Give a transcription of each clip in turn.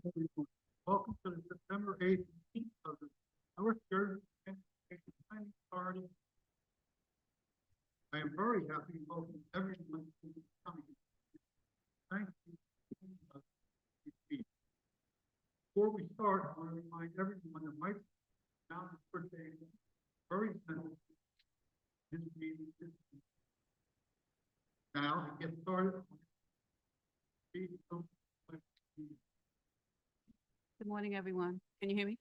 everyone. Welcome to the September 8th meeting of the North Jersey Transportation Planning Authority. I am very happy to welcome everyone who is coming. Thank you. Before we start, I want to remind everyone that Mike announced for today very sensitive. This meeting is now to get started. Good morning, everyone. Can you hear me?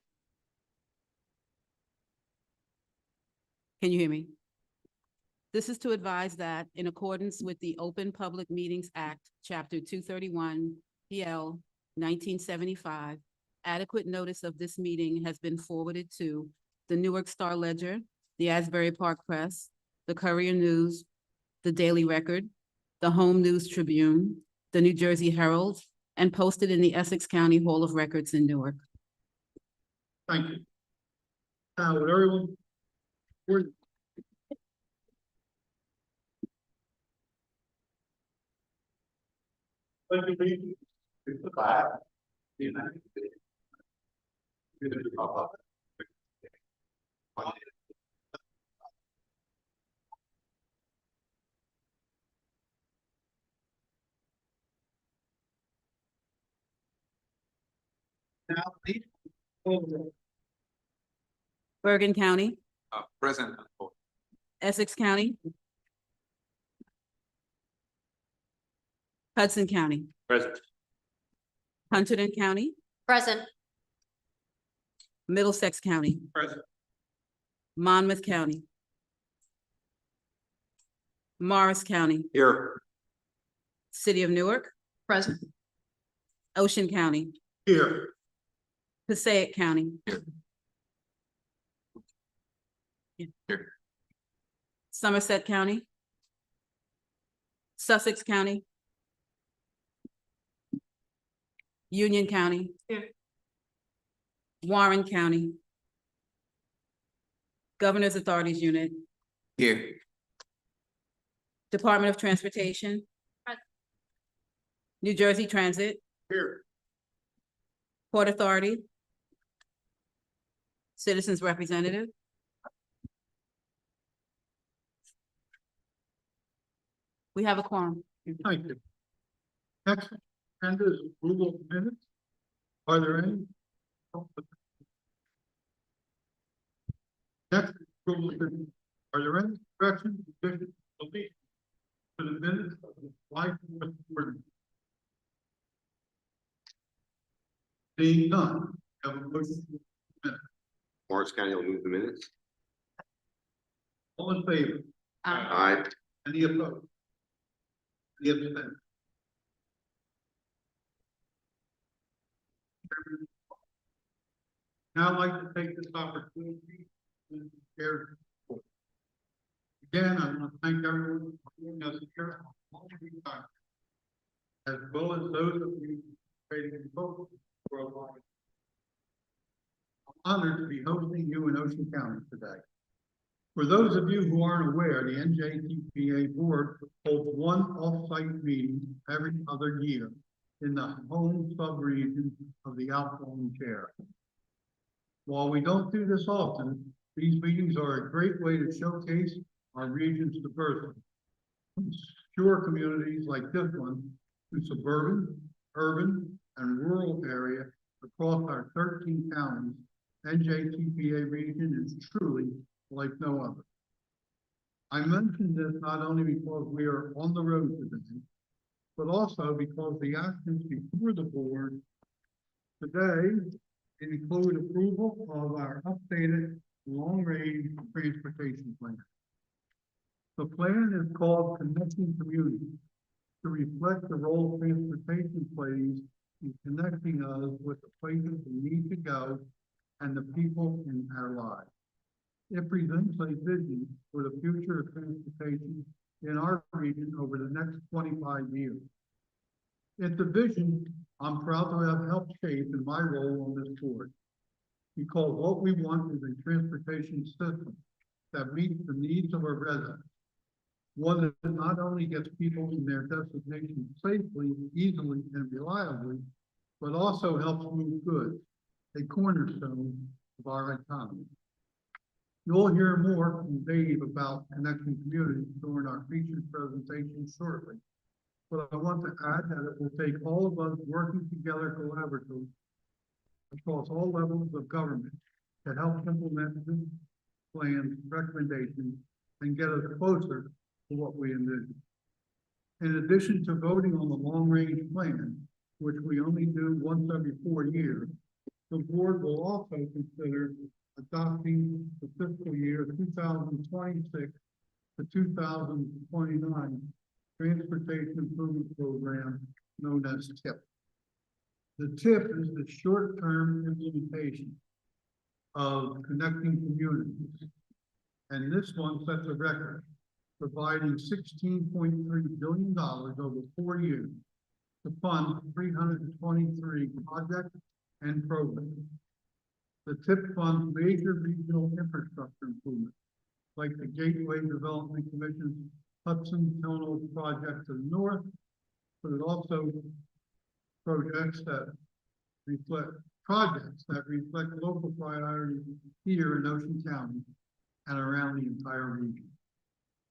Can you hear me? This is to advise that in accordance with the Open Public Meetings Act, Chapter 231, PL 1975, adequate notice of this meeting has been forwarded to the Newark Star Ledger, the Asbury Park Press, the Courier News, the Daily Record, the Home News Tribune, the New Jersey Herald, and posted in the Essex County Hall of Records in Newark. Thank you. Now, would everyone, the flag of the United States, to the republic. now, please. Bergen County, Present. Essex County, Hudson County, Present. Hunterdon County, Present. Middlesex County, Present. Monmouth County, Morris County, Here. City of Newark, Present. Ocean County, Here. Passaic County. Here. Yeah. Here. Somerset County, Sussex County, Union County, Warren County, Governor's Authorities Unit, Here. Department of Transportation, Present. New Jersey Transit, Here. Port Authority, Citizens Representative, we have a quorum. Thank you. Next, agenda is approval of minutes. Are there any? Next, approval of minutes. Are there any corrections, additions, deletions to the minutes of the July 4th board? Seeing none, have a motion. Morris County will move the minutes. All in favor? Aye. Any opposed? Any abstentions? Now I'd like to take this opportunity to share. Again, I want to thank everyone for being us here all the time, as well as those of you participating in both worldwide. I'm honored to be hosting you in Ocean County today. For those of you who aren't aware, the NJTPA board holds one off-site meeting every other year in the home sub-region of the outgoing chair. While we don't do this often, these meetings are a great way to showcase our region's diversity. From secure communities like this one to suburban, urban, and rural area across our 13 counties, NJTPA region is truly like no other. I mention this not only because we are on the road today, but also because the actions before the board today include approval of our updated long-range transportation plan. The plan is called Connecting Communities to reflect the role transportation plays in connecting us with the places we need to go and the people in our lives. It presents a vision for the future of transportation in our region over the next 25 years. It's a vision I'm proud to have helped shape in my role on this board, because what we want is a transportation system that meets the needs of our residents. One that not only gets people to their destination safely, easily, and reliably, but also helps move goods, a cornerstone of our economy. You'll hear more from Dave about connecting communities during our featured presentation shortly. But I want to add that it will take all of us working together collaboratively across all levels of government to help implement this plan's recommendations and get us closer to what we envision. In addition to voting on the long-range plan, which we only do once every 4 years, the board will also consider adopting the fiscal year 2026 to 2029 Transportation Improvement Program known as TIP. The TIP is the short-term implementation of connecting communities. And this one sets a record, providing $16.3 billion over 4 years to fund 323 projects and programs. The TIP funds major regional infrastructure improvements, like the Gateway Development Commission's Hudson Tunnel project to the north, but it also projects that reflect local priorities here in Ocean County and around the entire region.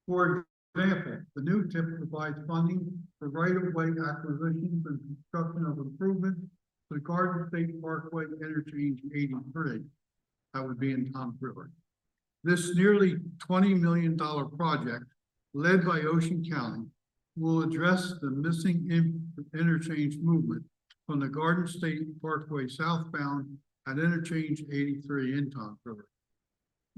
For example, the new TIP provides funding for right-of-way acquisitions and construction of improvements to the Garden State Parkway Interchange 83. That would be in Tom's River. This nearly $20 million project, led by Ocean County, will address the missing interchange movement from the Garden State Parkway southbound at Interchange 83 in Tom's River.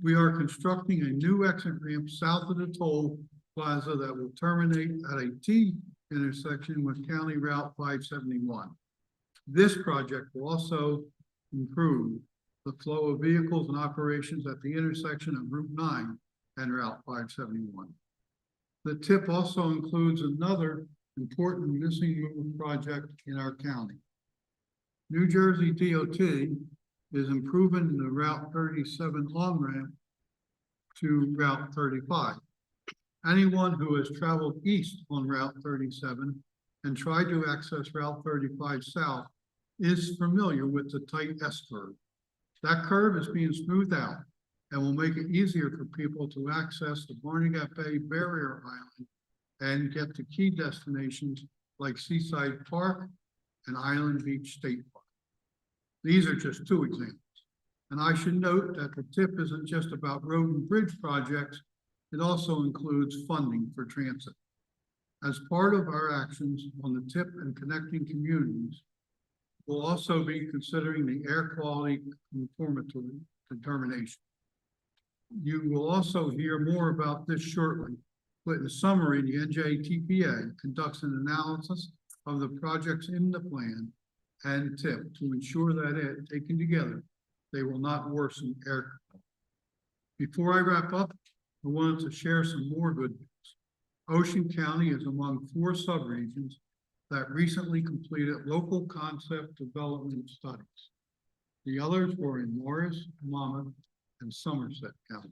We are constructing a new exit ramp south of the toll plaza that will terminate at a T intersection with County Route 571. This project will also improve the flow of vehicles and operations at the intersection of Route 9 and Route 571. The TIP also includes another important missing move project in our county. New Jersey DOT is improving the Route 37 on-ramp to Route 35. Anyone who has traveled east on Route 37 and tried to access Route 35 south is familiar with the tight S-curve. That curve is being smoothed out and will make it easier for people to access the Barnegat Bay Barrier Island and get to key destinations like Seaside Park and Island Beach State Park. These are just two examples. And I should note that the TIP isn't just about road and bridge projects, it also includes funding for transit. As part of our actions on the TIP and connecting communities, we'll also be considering the air quality conformity determination. You will also hear more about this shortly, but in summary, the NJTPA conducts an analysis of the projects in the plan and TIP to ensure that taken together, they will not worsen air quality. Before I wrap up, I wanted to share some more good news. Ocean County is among 4 subregions that recently completed local concept development studies. The others were in Morris, Monmouth, and Somerset counties.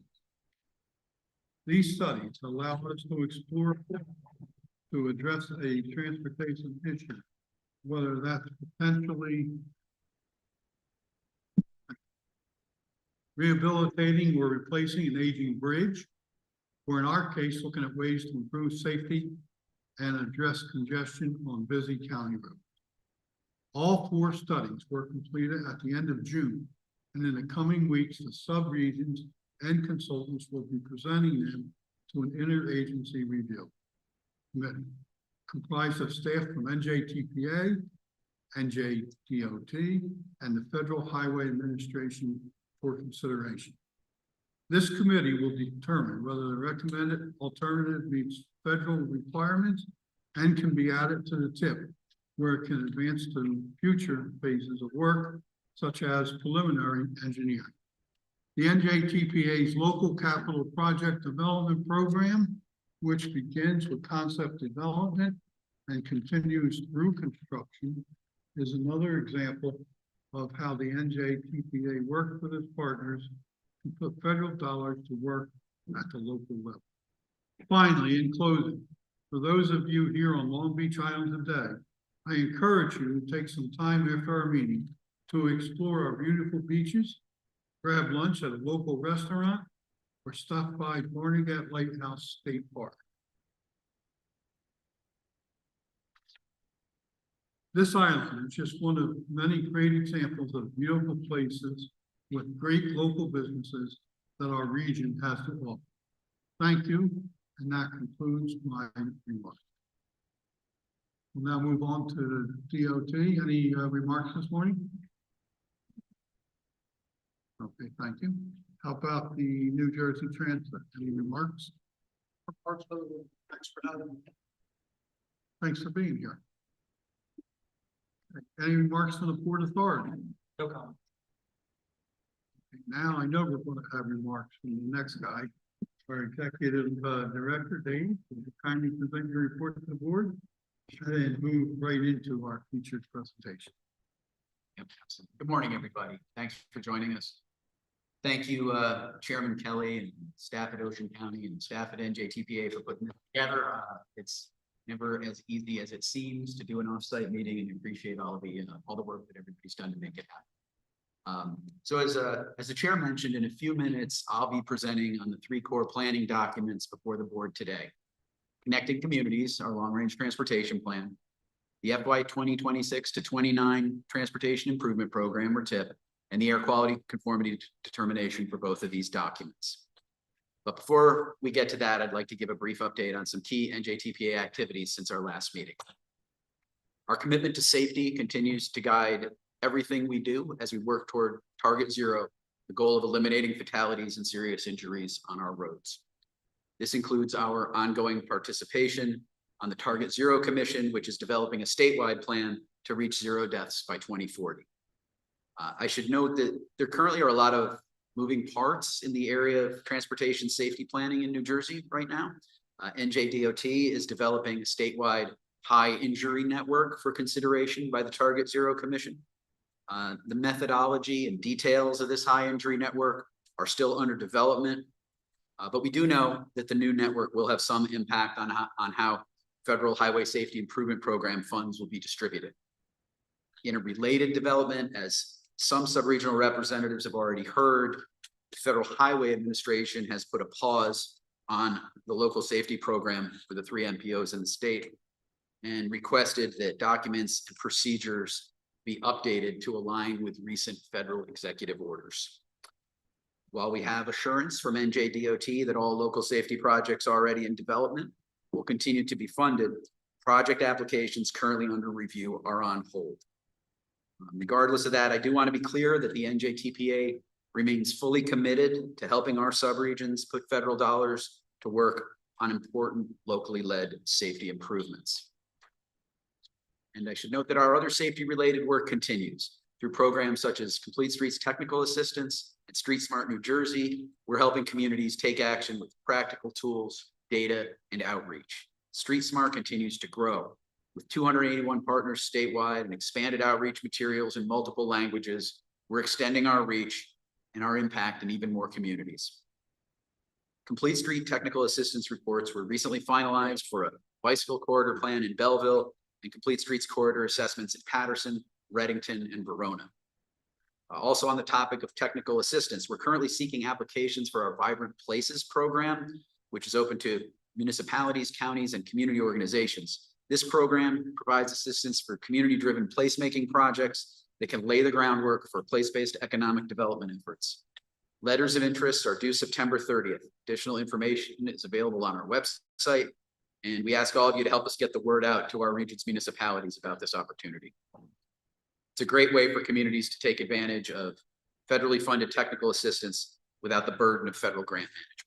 These studies allow us to explore to address a transportation issue, whether that's potentially rehabilitating or replacing an aging bridge, or in our case, looking at ways to improve safety and address congestion on busy county roads. All 4 studies were completed at the end of June, and in the coming weeks, the subregions and consultants will be presenting them to an interagency review committee comprised of staff from NJTPA, NJDOT, and the Federal Highway Administration for consideration. This committee will determine whether the recommended alternative meets federal requirements and can be added to the TIP, where it can advance to future phases of work, such as preliminary engineering. The NJTPA's Local Capital Project Development Program, which begins with concept development and continues through construction, is another example of how the NJTPA works with its partners to put federal dollars to work at the local level. Finally, in closing, for those of you here on Long Beach Island today, I encourage you to take some time after our meeting to explore our beautiful beaches, grab lunch at a local restaurant, or stop by Barnegat Lighthouse State Park. This island is just one of many great examples of beautiful places with great local businesses that our region has to offer. Thank you, and that concludes my remarks. We'll now move on to the DOT. Any remarks this morning? Okay, thank you. How about the New Jersey Transit? Any remarks? Thanks for having me. Thanks for being here. Any remarks from the Port Authority? No comment. Now I know we're going to have remarks from the next guy, our Executive Director, Dave. Will you kindly present your report to the board and then move right into our featured presentation. Yep, absolutely. Good morning, everybody. Thanks for joining us. Thank you, Chairman Kelly and staff at Ocean County and staff at NJTPA for putting this together. It's never as easy as it seems to do an offsite meeting, and appreciate all the work that everybody's done to make it happen. So as the chair mentioned, in a few minutes, I'll be presenting on the 3 core planning documents before the board today. Connecting Communities, our long-range transportation plan, the FY 2026 to 29 Transportation Improvement Program, or TIP, and the air quality conformity determination for both of these documents. But before we get to that, I'd like to give a brief update on some key NJTPA activities since our last meeting. Our commitment to safety continues to guide everything we do as we work toward Target Zero, the goal of eliminating fatalities and serious injuries on our roads. This includes our ongoing participation on the Target Zero Commission, which is developing a statewide plan to reach 0 deaths by 2040. I should note that there currently are a lot of moving parts in the area of transportation safety planning in New Jersey right now. NJDOT is developing a statewide high injury network for consideration by the Target Zero Commission. The methodology and details of this high injury network are still under development, but we do know that the new network will have some impact on how federal highway safety improvement program funds will be distributed. In a related development, as some sub-regional representatives have already heard, the Federal Highway Administration has put a pause on the local safety program for the 3 MPOs in the state and requested that documents and procedures be updated to align with recent federal executive orders. While we have assurance from NJDOT that all local safety projects already in development will continue to be funded, project applications currently under review are on hold. Regardless of that, I do want to be clear that the NJTPA remains fully committed to helping our subregions put federal dollars to work on important locally led safety improvements. And I should note that our other safety related work continues through programs such as Complete Streets Technical Assistance and Street Smart New Jersey. We're helping communities take action with practical tools, data, and outreach. Street Smart continues to grow with 281 partners statewide and expanded outreach materials in multiple languages. We're extending our reach and our impact in even more communities. Complete Street Technical Assistance reports were recently finalized for a bicycle corridor plan in Belleville and Complete Streets corridor assessments in Patterson, Reddington, and Verona. Also on the topic of technical assistance, we're currently seeking applications for our Vibrant Places program, which is open to municipalities, counties, and community organizations. This program provides assistance for community-driven placemaking projects that can lay the groundwork for place-based economic development efforts. Letters of interest are due September 30th. Additional information is available on our website, and we ask all of you to help us get the word out to our region's municipalities about this opportunity. It's a great way for communities to take advantage of federally funded technical assistance without the burden of federal grant management.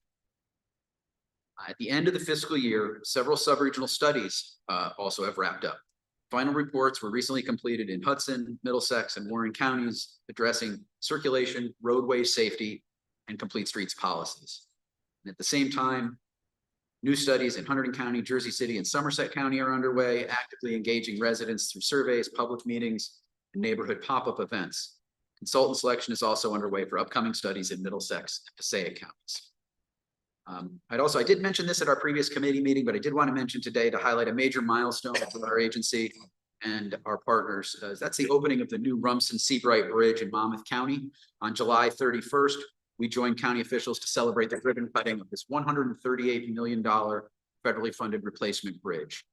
At the end of the fiscal year, several sub-regional studies also have wrapped up. Final reports were recently completed in Hudson, Middlesex, and Warren counties addressing circulation, roadway safety, and complete streets policies. And at the same time, new studies in Hunterdon County, Jersey City, and Somerset County are underway, actively engaging residents through surveys, public meetings, and neighborhood pop-up events. Consultant selection is also underway for upcoming studies in Middlesex and Passaic counties. I did mention this at our previous committee meeting, but I did want to mention today to highlight a major milestone for our agency. and our partners. That's the opening of the new Rumson-Seabright Bridge in Monmouth County. On July 31st, we joined county officials to celebrate the ribbon cutting of this $138 million federally funded replacement bridge.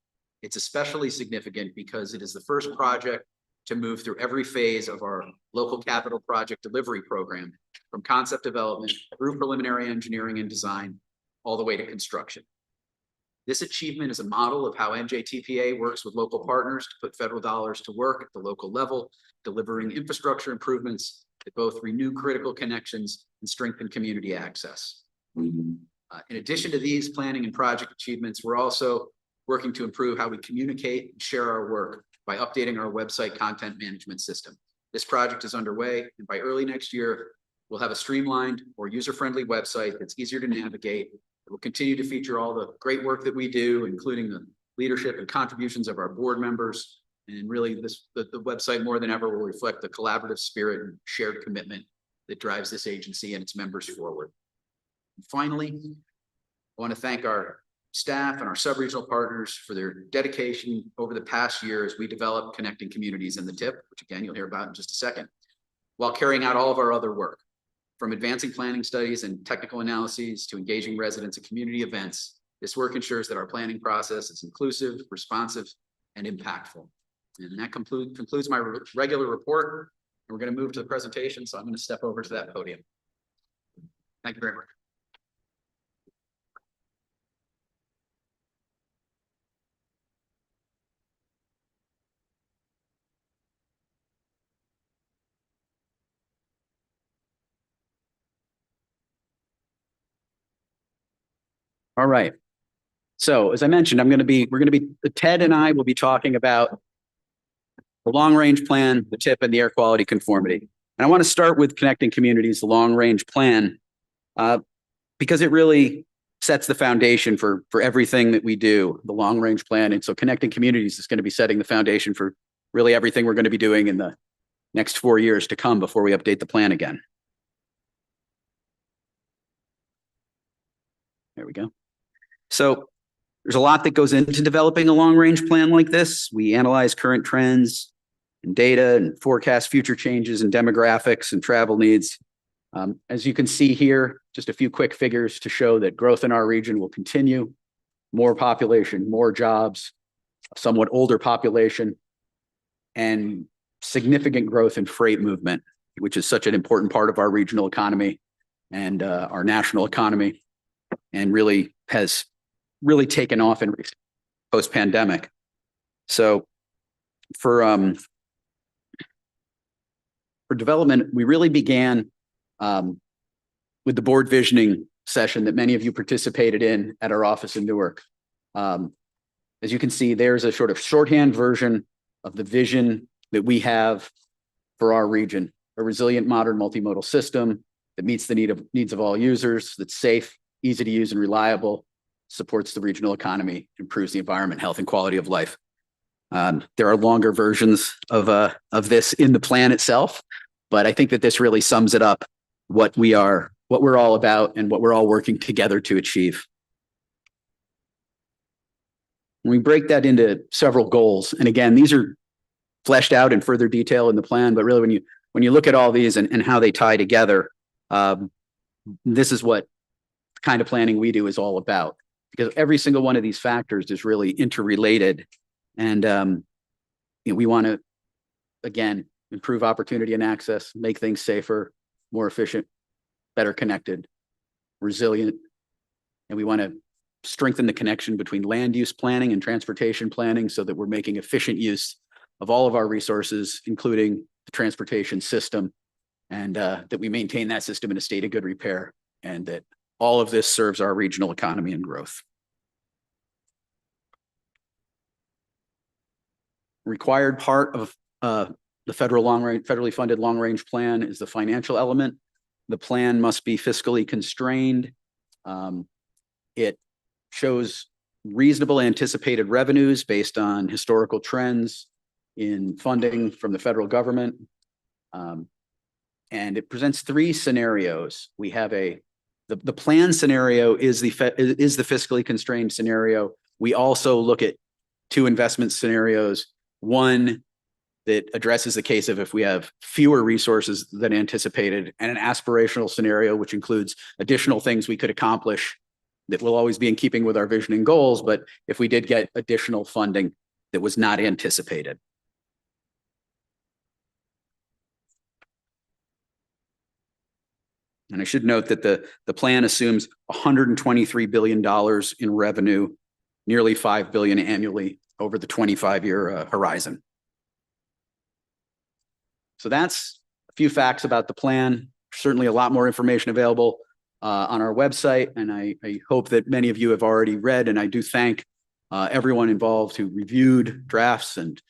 It's especially significant because it is the first project to move through every phase of our local capital project delivery program, from concept development through preliminary engineering and design, all the way to construction. This achievement is a model of how NJTPA works with local partners to put federal dollars to work at the local level, delivering infrastructure improvements that both renew critical connections and strengthen community access. In addition to these planning and project achievements, we're also working to improve how we communicate and share our work by updating our website content management system. This project is underway, and by early next year, we'll have a streamlined or user-friendly website that's easier to navigate. It will continue to feature all the great work that we do, including the leadership and contributions of our board members. And really, the website more than ever will reflect the collaborative spirit and shared commitment that drives this agency and its members forward. And finally, I want to thank our staff and our sub-regional partners for their dedication over the past year as we develop connecting communities in the TIP, which again, you'll hear about in just a second, while carrying out all of our other work, from advancing planning studies and technical analyses to engaging residents at community events. This work ensures that our planning process is inclusive, responsive, and impactful. And that concludes my regular report. And we're going to move to the presentation, so I'm going to step over to that podium. Thank you very much. All right. So as I mentioned, Ted and I will be talking about the long-range plan, the TIP, and the air quality conformity. And I want to start with connecting communities, the long-range plan, because it really sets the foundation for everything that we do, the long-range plan. And so connecting communities is going to be setting the foundation for really everything we're going to be doing in the next 4 years to come before we update the plan again. There we go. So there's a lot that goes into developing a long-range plan like this. We analyze current trends and data and forecast future changes in demographics and travel needs. As you can see here, just a few quick figures to show that growth in our region will continue. More population, more jobs, a somewhat older population, and significant growth in freight movement, which is such an important part of our regional economy and our national economy, and really has taken off in post-pandemic. So for development, we really began with the board visioning session that many of you participated in at our office in Newark. As you can see, there's a sort of shorthand version of the vision that we have for our region: a resilient, modern, multimodal system that meets the needs of all users, that's safe, easy to use, and reliable, supports the regional economy, improves the environment, health, and quality of life. There are longer versions of this in the plan itself, but I think that this really sums it up, what we're all about and what we're all working together to achieve. We break that into several goals. And again, these are fleshed out in further detail in the plan, but really when you look at all these and how they tie together, this is what kind of planning we do is all about, because every single one of these factors is really interrelated. And we want to, again, improve opportunity and access, make things safer, more efficient, better connected, resilient. And we want to strengthen the connection between land use planning and transportation planning so that we're making efficient use of all of our resources, including the transportation system, and that we maintain that system in a state of good repair, and that all of this serves our regional economy and growth. Required part of the federally funded long-range plan is the financial element. The plan must be fiscally constrained. It shows reasonable anticipated revenues based on historical trends in funding from the federal government. And it presents three scenarios. We have the plan scenario is the fiscally constrained scenario. We also look at two investment scenarios. One that addresses the case of if we have fewer resources than anticipated, and an aspirational scenario, which includes additional things we could accomplish that will always be in keeping with our vision and goals, but if we did get additional funding that was not anticipated. And I should note that the plan assumes $123 billion in revenue, nearly $5 billion annually over the 25-year horizon. So that's a few facts about the plan. Certainly a lot more information available on our website, and I hope that many of you have already read, and I do thank everyone involved who reviewed drafts and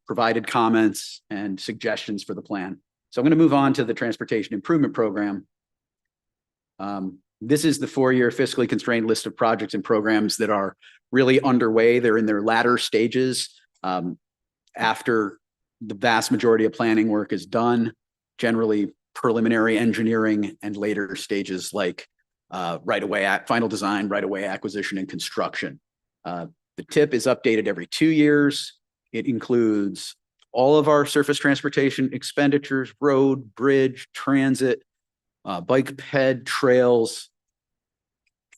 provided comments and suggestions for the plan. So I'm going to move on to the Transportation Improvement Program. This is the 4-year fiscally constrained list of projects and programs that are really underway. They're in their latter stages after the vast majority of planning work is done, generally preliminary engineering and later stages like right-of-way, final design, right-of-way acquisition and construction. The TIP is updated every 2 years. It includes all of our surface transportation expenditures, road, bridge, transit, bike ped, trails,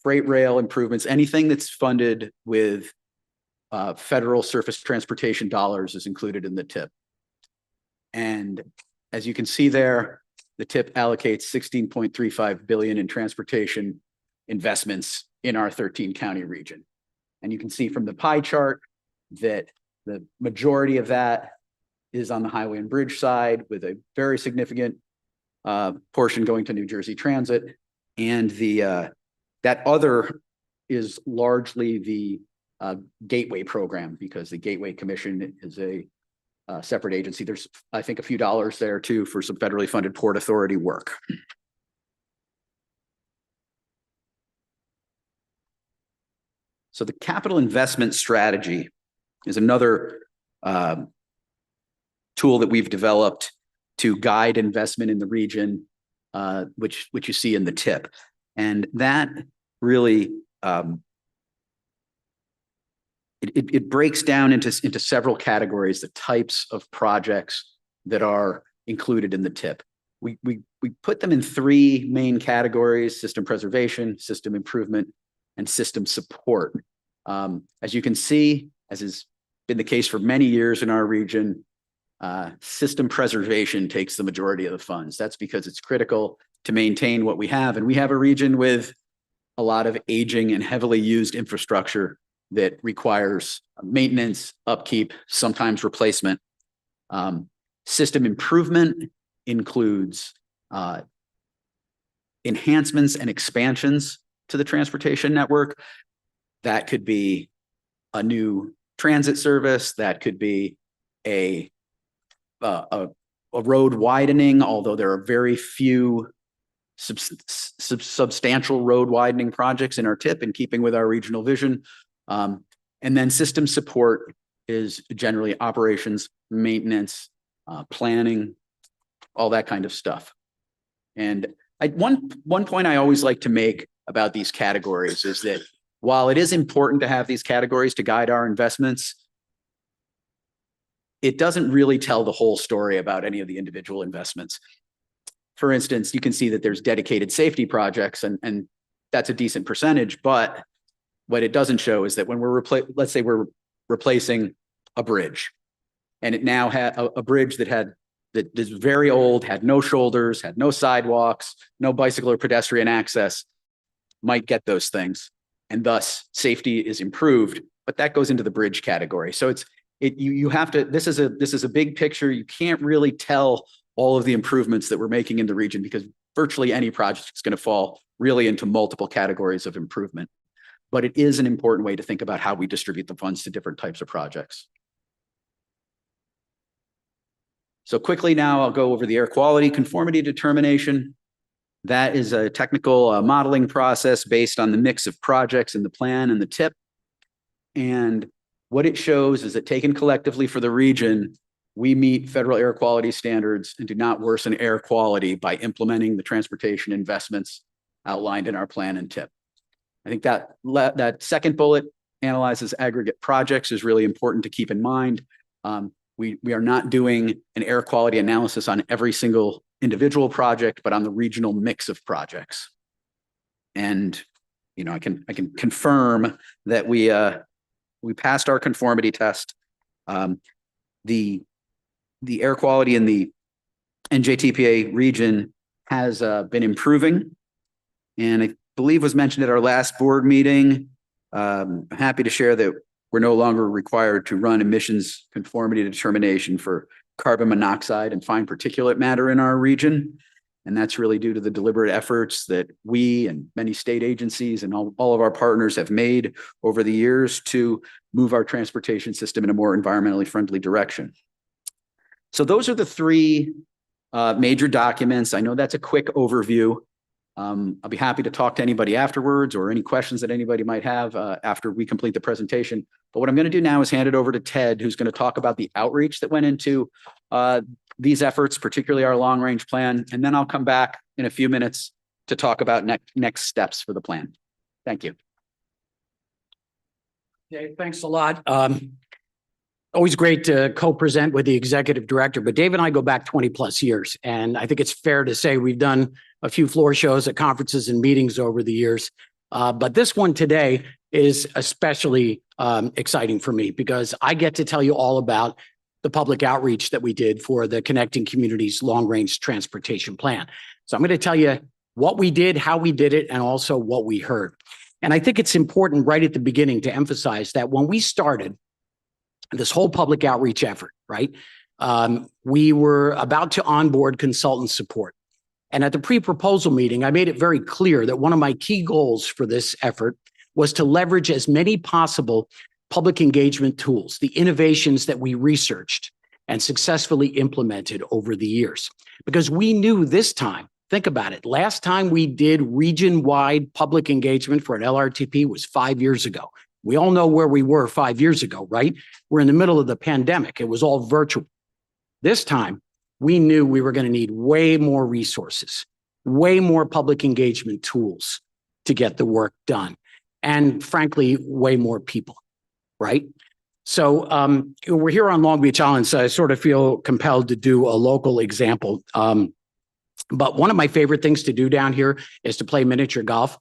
freight rail improvements, anything that's funded with federal surface transportation dollars is included in the TIP. And as you can see there, the TIP allocates $16.35 billion in transportation investments in our 13-county region. And you can see from the pie chart that the majority of that is on the highway and bridge side, with a very significant portion going to New Jersey Transit. And that other is largely the Gateway program, because the Gateway Commission is a separate agency. There's, I think, a few dollars there too for some federally funded Port Authority work. So the capital investment strategy is another tool that we've developed to guide investment in the region, which you see in the TIP. And that really, it breaks down into several categories, the types of projects that are included in the TIP. We put them in 3 main categories: system preservation, system improvement, and system support. As you can see, as has been the case for many years in our region, system preservation takes the majority of the funds. That's because it's critical to maintain what we have. And we have a region with a lot of aging and heavily used infrastructure that requires maintenance, upkeep, sometimes replacement. System improvement includes enhancements and expansions to the transportation network. That could be a new transit service. That could be a road widening, although there are very few substantial road widening projects in our TIP in keeping with our regional vision. And then system support is generally operations, maintenance, planning, all that kind of stuff. And one point I always like to make about these categories is that while it is important to have these categories to guide our investments, it doesn't really tell the whole story about any of the individual investments. For instance, you can see that there's dedicated safety projects, and that's a decent percentage, but what it doesn't show is that when let's say we're replacing a bridge, and it now had a bridge that is very old, had no shoulders, had no sidewalks, no bicycle or pedestrian access, might get those things, and thus safety is improved, but that goes into the bridge category. So you have to, this is a big picture. You can't really tell all of the improvements that we're making in the region, because virtually any project is going to fall really into multiple categories of improvement. But it is an important way to think about how we distribute the funds to different types of projects. So quickly now, I'll go over the air quality conformity determination. That is a technical modeling process based on the mix of projects in the plan and the TIP. And what it shows is that taken collectively for the region, we meet federal air quality standards and do not worsen air quality by implementing the transportation investments outlined in our plan and TIP. I think that second bullet, analyzes aggregate projects, is really important to keep in mind. We are not doing an air quality analysis on every single individual project, but on the regional mix of projects. And, I can confirm that we passed our conformity test. The air quality in the NJTPA region has been improving, and I believe was mentioned at our last board meeting. Happy to share that we're no longer required to run emissions conformity determination for carbon monoxide and fine particulate matter in our region. And that's really due to the deliberate efforts that we and many state agencies and all of our partners have made over the years to move our transportation system in a more environmentally friendly direction. So those are the three major documents. I know that's a quick overview. I'll be happy to talk to anybody afterwards or any questions that anybody might have after we complete the presentation. But what I'm going to do now is hand it over to Ted, who's going to talk about the outreach that went into these efforts, particularly our long range plan. And then I'll come back in a few minutes to talk about next steps for the plan. Thank you. Dave, thanks a lot. Always great to co-present with the executive director, but Dave and I go back 20 plus years. And I think it's fair to say we've done a few floor shows at conferences and meetings over the years. But this one today is especially exciting for me because I get to tell you all about the public outreach that we did for the Connecting Communities Long Range Transportation Plan. So I'm going to tell you what we did, how we did it, and also what we heard. And I think it's important right at the beginning to emphasize that when we started this whole public outreach effort, right, we were about to onboard consultant support. And at the pre-proposal meeting, I made it very clear that one of my key goals for this effort was to leverage as many possible public engagement tools, the innovations that we researched and successfully implemented over the years. Because we knew this time, think about it, last time we did region-wide public engagement for an LRTP was 5 years ago. We all know where we were 5 years ago, right? We're in the middle of the pandemic. It was all virtual. This time, we knew we were going to need way more resources, way more public engagement tools to get the work done, and frankly, way more people, right? So we're here on Long Beach Island, so I sort of feel compelled to do a local example. But one of my favorite things to do down here is to play miniature golf.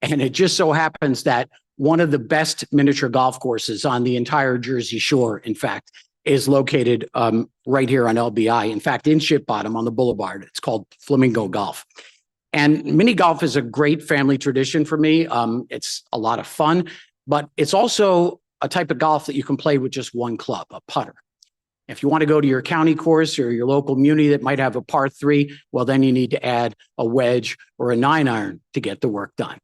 And it just so happens that one of the best miniature golf courses on the entire Jersey Shore, in fact, is located right here on LBI. In fact, in Ship Bottom on the boulevard. It's called Flamingo Golf. And mini golf is a great family tradition for me. It's a lot of fun, but it's also a type of golf that you can play with just one club, a putter. If you want to go to your county course or your local muni that might have a par 3, well, then you need to add a wedge or a 9-iron to get the work done.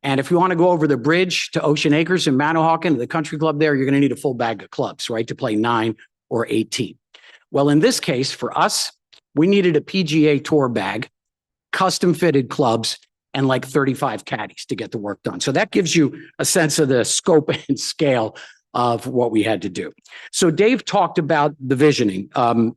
And if you want to go over the bridge to Ocean Acres in Manahawkin, to the country club there, you're going to need a full bag of clubs, right, to play 9 or 18. Well, in this case, for us, we needed a PGA Tour bag, custom fitted clubs, and like 35 caddies to get the work done. So that gives you a sense of the scope and scale of what we had to do. So Dave talked about the visioning,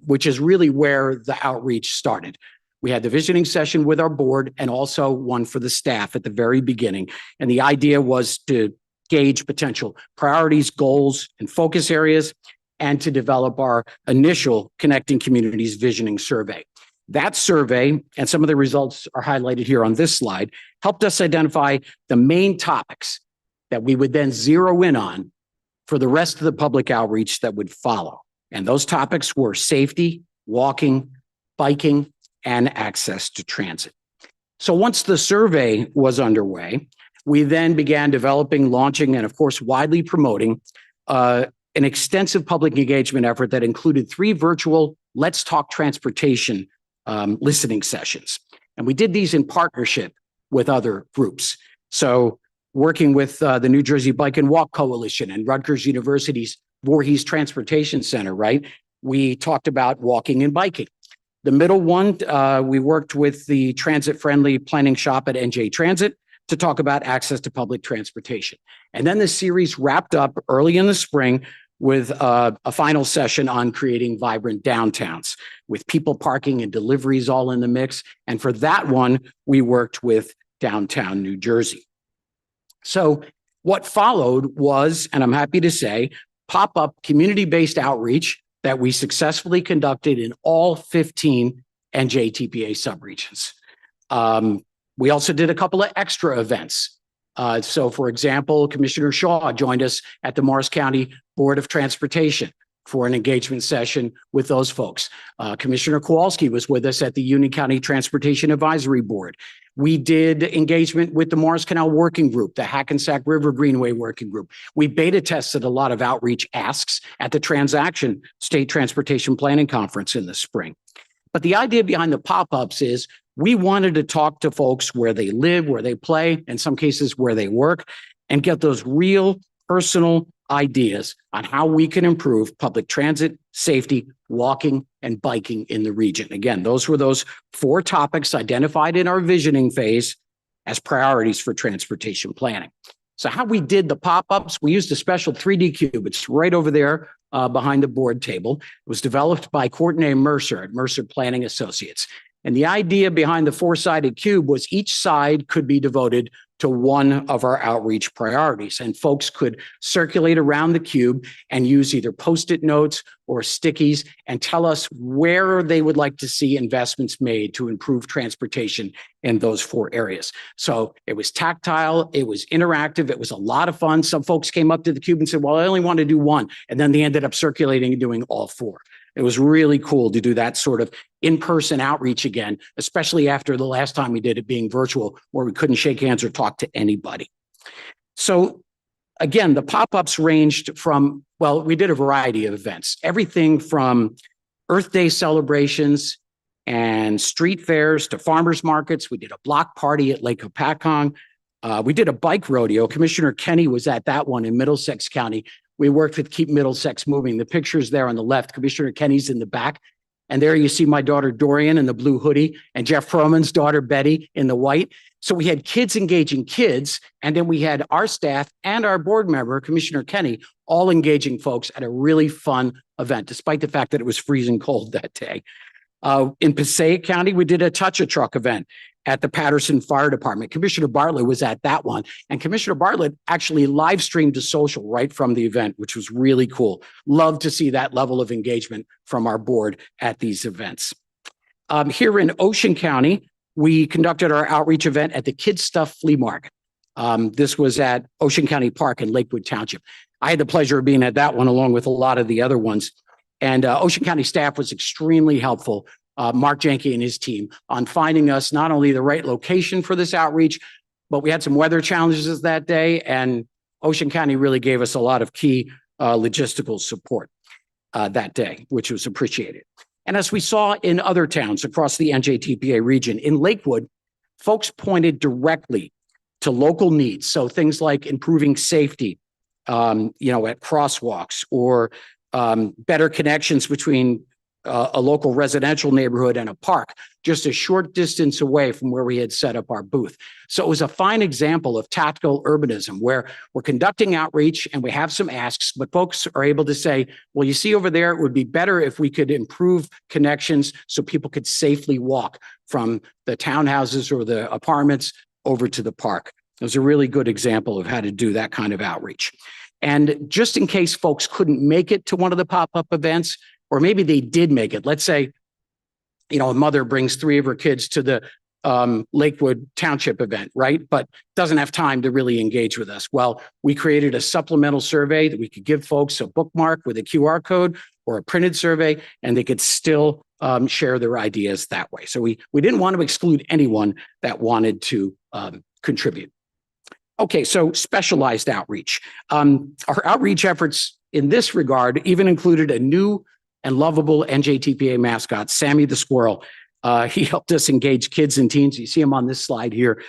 which is really where the outreach started. We had the visioning session with our board and also one for the staff at the very beginning. And the idea was to gauge potential priorities, goals, and focus areas, and to develop our initial Connecting Communities Visioning Survey. That survey, and some of the results are highlighted here on this slide, helped us identify the main topics that we would then zero in on for the rest of the public outreach that would follow. And those topics were safety, walking, biking, and access to transit. So once the survey was underway, we then began developing, launching, and of course, widely promoting an extensive public engagement effort that included 3 virtual Let's Talk Transportation listening sessions. And we did these in partnership with other groups. So working with the New Jersey Bike and Walk Coalition and Rutgers University's Voorhees Transportation Center, right? We talked about walking and biking. The middle one, we worked with the transit-friendly planning shop at NJ Transit to talk about access to public transportation. And then the series wrapped up early in the spring with a final session on creating vibrant downtowns with people parking and deliveries all in the mix. And for that one, we worked with downtown New Jersey. So what followed was, and I'm happy to say, pop-up community-based outreach that we successfully conducted in all 15 NJTPA subregions. We also did a couple of extra events. So for example, Commissioner Shaw joined us at the Morris County Board of Transportation for an engagement session with those folks. Commissioner Kowalski was with us at the Union County Transportation Advisory Board. We did engagement with the Morris Canal Working Group, the Hackensack River Greenway Working Group. We beta tested a lot of outreach asks at the Transaction State Transportation Planning Conference in the spring. But the idea behind the pop-ups is we wanted to talk to folks where they live, where they play, in some cases where they work, and get those real personal ideas on how we can improve public transit, safety, walking, and biking in the region. Again, those were those 4 topics identified in our visioning phase as priorities for transportation planning. So how we did the pop-ups, we used a special 3D cube. It's right over there behind the board table. It was developed by Courtney Mercer at Mercer Planning Associates. And the idea behind the 4-sided cube was each side could be devoted to one of our outreach priorities. And folks could circulate around the cube and use either Post-it notes or stickies and tell us where they would like to see investments made to improve transportation in those 4 areas. So it was tactile, it was interactive, it was a lot of fun. Some folks came up to the cube and said, well, I only want to do one. And then they ended up circulating and doing all 4. It was really cool to do that sort of in-person outreach again, especially after the last time we did it being virtual, where we couldn't shake hands or talk to anybody. So again, the pop-ups ranged from, well, we did a variety of events, everything from Earth Day celebrations and street fairs to farmers markets. We did a block party at Lake Hopatcong. We did a bike rodeo. Commissioner Kenny was at that one in Middlesex County. We worked with Keep Middlesex Moving. The picture's there on the left. Commissioner Kenny's in the back. And there you see my daughter Dorian in the blue hoodie and Jeff Froman's daughter Betty in the white. So we had kids engaging kids. And then we had our staff and our board member, Commissioner Kenny, all engaging folks at a really fun event, despite the fact that it was freezing cold that day. In Passaic County, we did a Touch-a-Truck event at the Patterson Fire Department. Commissioner Bartlett was at that one. And Commissioner Bartlett actually live streamed to social right from the event, which was really cool. Love to see that level of engagement from our board at these events. Here in Ocean County, we conducted our outreach event at the Kids Stuff Flea Market. This was at Ocean County Park in Lakewood Township. I had the pleasure of being at that one along with a lot of the other ones. And Ocean County staff was extremely helpful, Mark Jenke and his team, on finding us not only the right location for this outreach, but we had some weather challenges that day, and Ocean County really gave us a lot of key logistical support that day, which was appreciated. And as we saw in other towns across the NJTPA region, in Lakewood, folks pointed directly to local needs. So things like improving safety, at crosswalks, or better connections between a local residential neighborhood and a park, just a short distance away from where we had set up our booth. So it was a fine example of tactical urbanism, where we're conducting outreach and we have some asks, but folks are able to say, well, you see over there, it would be better if we could improve connections so people could safely walk from the townhouses or the apartments over to the park. It was a really good example of how to do that kind of outreach. And just in case folks couldn't make it to one of the pop-up events, or maybe they did make it, let's say, a mother brings 3 of her kids to the Lakewood Township event, right? But doesn't have time to really engage with us. Well, we created a supplemental survey that we could give folks a bookmark with a QR code or a printed survey, and they could still share their ideas that way. So we didn't want to exclude anyone that wanted to contribute. Okay, so specialized outreach. Our outreach efforts in this regard even included a new and lovable NJTPA mascot, Sammy the Squirrel. He helped us engage kids and teens. You see him on this slide here.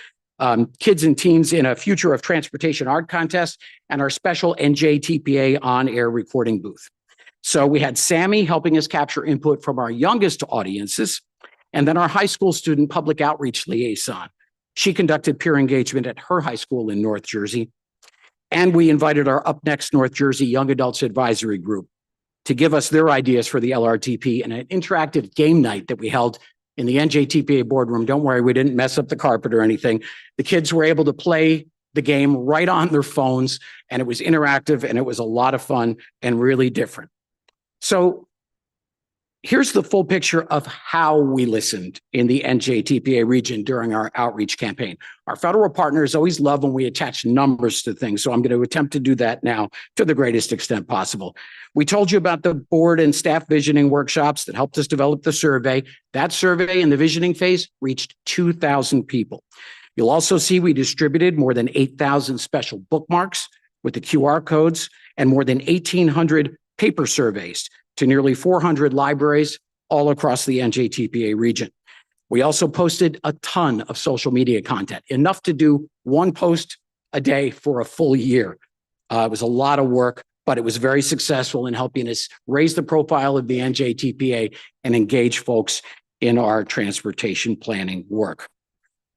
Kids and teens in a Future of Transportation art contest and our special NJTPA on-air recording booth. So we had Sammy helping us capture input from our youngest audiences, and then our high school student public outreach liaison. She conducted peer engagement at her high school in North Jersey. And we invited our Up Next North Jersey Young Adults Advisory Group to give us their ideas for the LRTP and an interactive game night that we held in the NJTPA boardroom. Don't worry, we didn't mess up the carpet or anything. The kids were able to play the game right on their phones, and it was interactive, and it was a lot of fun and really different. So here's the full picture of how we listened in the NJTPA region during our outreach campaign. Our federal partners always love when we attach numbers to things, so I'm going to attempt to do that now to the greatest extent possible. We told you about the board and staff visioning workshops that helped us develop the survey. That survey in the visioning phase reached 2,000 people. You'll also see we distributed more than 8,000 special bookmarks with the QR codes and more than 1,800 paper surveys to nearly 400 libraries all across the NJTPA region. We also posted a ton of social media content, enough to do one post a day for a full year. It was a lot of work, but it was very successful in helping us raise the profile of the NJTPA and engage folks in our transportation planning work.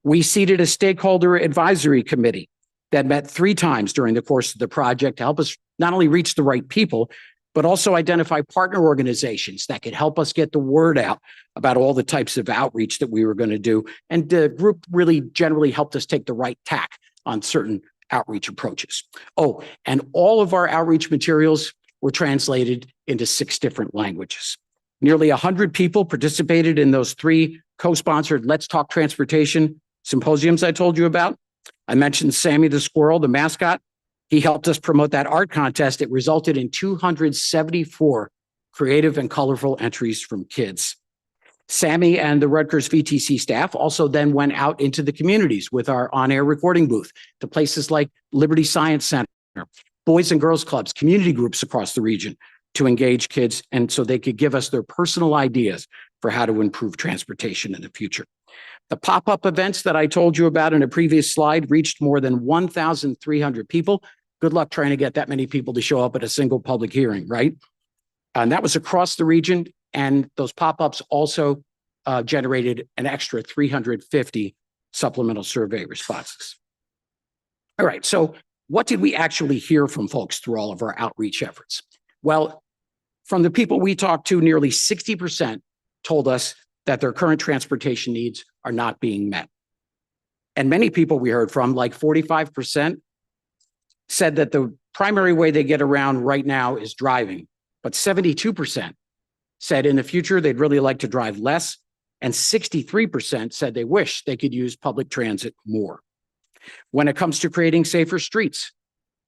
We seated a stakeholder advisory committee that met 3 times during the course of the project to help us not only reach the right people, but also identify partner organizations that could help us get the word out about all the types of outreach that we were going to do. And the group really generally helped us take the right tack on certain outreach approaches. Oh, and all of our outreach materials were translated into 6 different languages. Nearly 100 people participated in those 3 co-sponsored Let's Talk Transportation symposiums I told you about. I mentioned Sammy the squirrel, the mascot. He helped us promote that art contest. It resulted in 274 creative and colorful entries from kids. Sammy and the Rutgers VTC staff also then went out into the communities with our on-air recording booth to places like Liberty Science Center, Boys and Girls Clubs, community groups across the region to engage kids and so they could give us their personal ideas for how to improve transportation in the future. The pop-up events that I told you about in a previous slide reached more than 1,300 people. Good luck trying to get that many people to show up at a single public hearing, right? And that was across the region. And those pop-ups also generated an extra 350 supplemental survey responses. All right, so what did we actually hear from folks through all of our outreach efforts? Well, from the people we talked to, nearly 60% told us that their current transportation needs are not being met. And many people we heard from, like 45%, said that the primary way they get around right now is driving. But 72% said in the future they'd really like to drive less. And 63% said they wish they could use public transit more. When it comes to creating safer streets,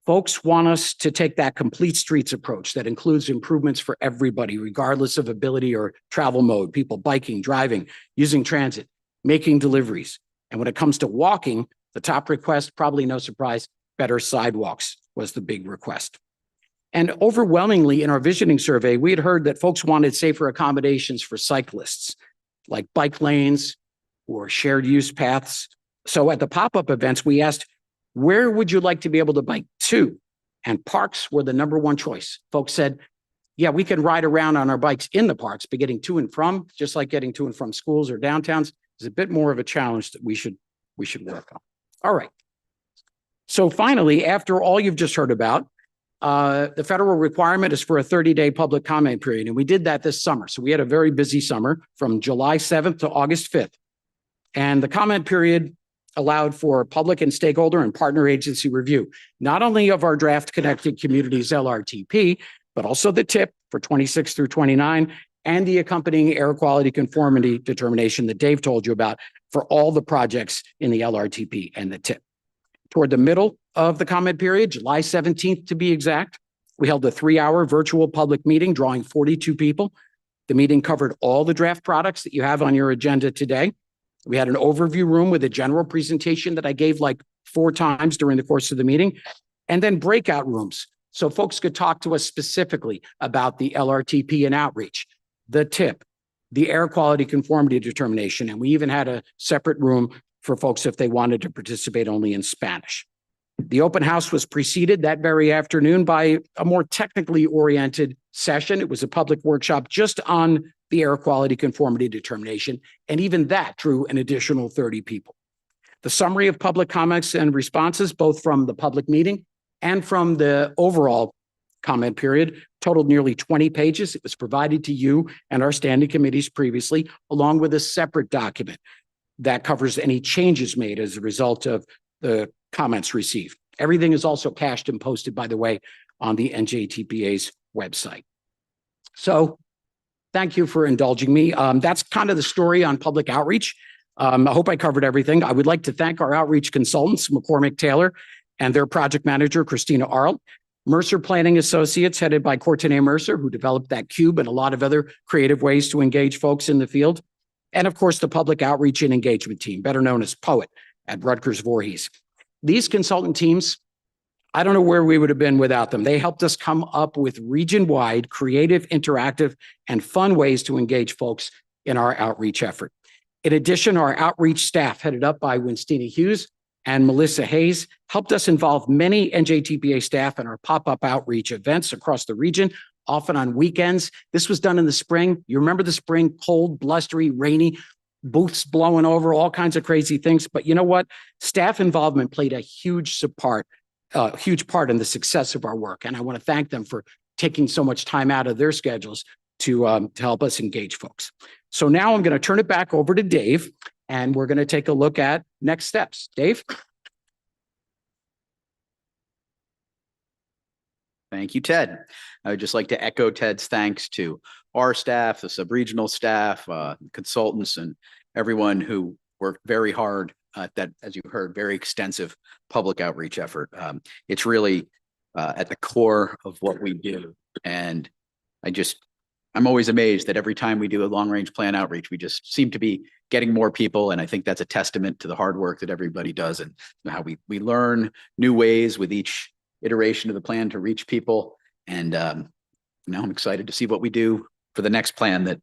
folks want us to take that complete streets approach that includes improvements for everybody, regardless of ability or travel mode, people biking, driving, using transit, making deliveries. And when it comes to walking, the top request, probably no surprise, better sidewalks was the big request. And overwhelmingly in our visioning survey, we had heard that folks wanted safer accommodations for cyclists, like bike lanes or shared use paths. So at the pop-up events, we asked, where would you like to be able to bike to? And parks were the #1 choice. Folks said, yeah, we can ride around on our bikes in the parks, but getting to and from, just like getting to and from schools or downtowns, is a bit more of a challenge that we should work on. All right. So finally, after all you've just heard about, the federal requirement is for a 30-day public comment period. And we did that this summer. So we had a very busy summer from July 7th to August 5th. And the comment period allowed for public and stakeholder and partner agency review, not only of our draft Connected Communities LRTP, but also the TIP for 26 through 29 and the accompanying air quality conformity determination that Dave told you about for all the projects in the LRTP and the TIP. Toward the middle of the comment period, July 17th to be exact, we held a 3-hour virtual public meeting drawing 42 people. The meeting covered all the draft products that you have on your agenda today. We had an overview room with a general presentation that I gave like 4 times during the course of the meeting, and then breakout rooms so folks could talk to us specifically about the LRTP and outreach, the TIP, the air quality conformity determination, and we even had a separate room for folks if they wanted to participate only in Spanish. The open house was preceded that very afternoon by a more technically oriented session. It was a public workshop just on the air quality conformity determination, and even that drew an additional 30 people. The summary of public comments and responses, both from the public meeting and from the overall comment period, totaled nearly 20 pages. It was provided to you and our standing committees previously, along with a separate document that covers any changes made as a result of the comments received. Everything is also cached and posted, by the way, on the NJTPA's website. So Thank you for indulging me. That's kind of the story on public outreach. I hope I covered everything. I would like to thank our outreach consultants, McCormick Taylor, and their project manager, Christina Arlt, Mercer Planning Associates, headed by Courtenay Mercer, who developed that cube and a lot of other creative ways to engage folks in the field. And of course, the public outreach and engagement team, better known as POET at Rutgers Voorhees. These consultant teams, I don't know where we would have been without them. They helped us come up with region-wide, creative, interactive, and fun ways to engage folks in our outreach effort. In addition, our outreach staff, headed up by Winstina Hughes and Melissa Hayes, helped us involve many NJTPA staff in our pop-up outreach events across the region, often on weekends. This was done in the spring. You remember the spring, cold, blustery, rainy, booths blowing over, all kinds of crazy things. But you know what? Staff involvement played a huge part in the success of our work. And I want to thank them for taking so much time out of their schedules to help us engage folks. So now I'm going to turn it back over to Dave, and we're going to take a look at next steps. Dave? Thank you, Ted. I would just like to echo Ted's thanks to our staff, the sub-regional staff, consultants, and everyone who worked very hard at that, as you heard, very extensive public outreach effort. It's really at the core of what we do. And I'm always amazed that every time we do a long-range plan outreach, we just seem to be getting more people. And I think that's a testament to the hard work that everybody does and how we learn new ways with each iteration of the plan to reach people. And now I'm excited to see what we do for the next plan that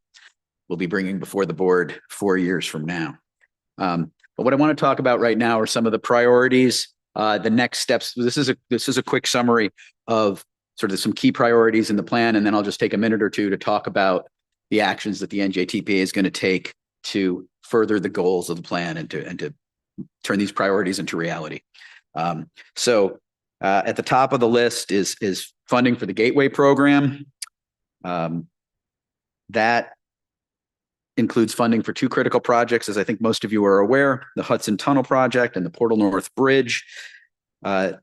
we'll be bringing before the board 4 years from now. But what I want to talk about right now are some of the priorities, the next steps. This is a quick summary of sort of some key priorities in the plan, and then I'll just take a minute or two to talk about the actions that the NJTPA is going to take to further the goals of the plan and to turn these priorities into reality. So at the top of the list is funding for the Gateway program. That includes funding for two critical projects, as I think most of you are aware, the Hudson Tunnel Project and the Portal North Bridge. Again,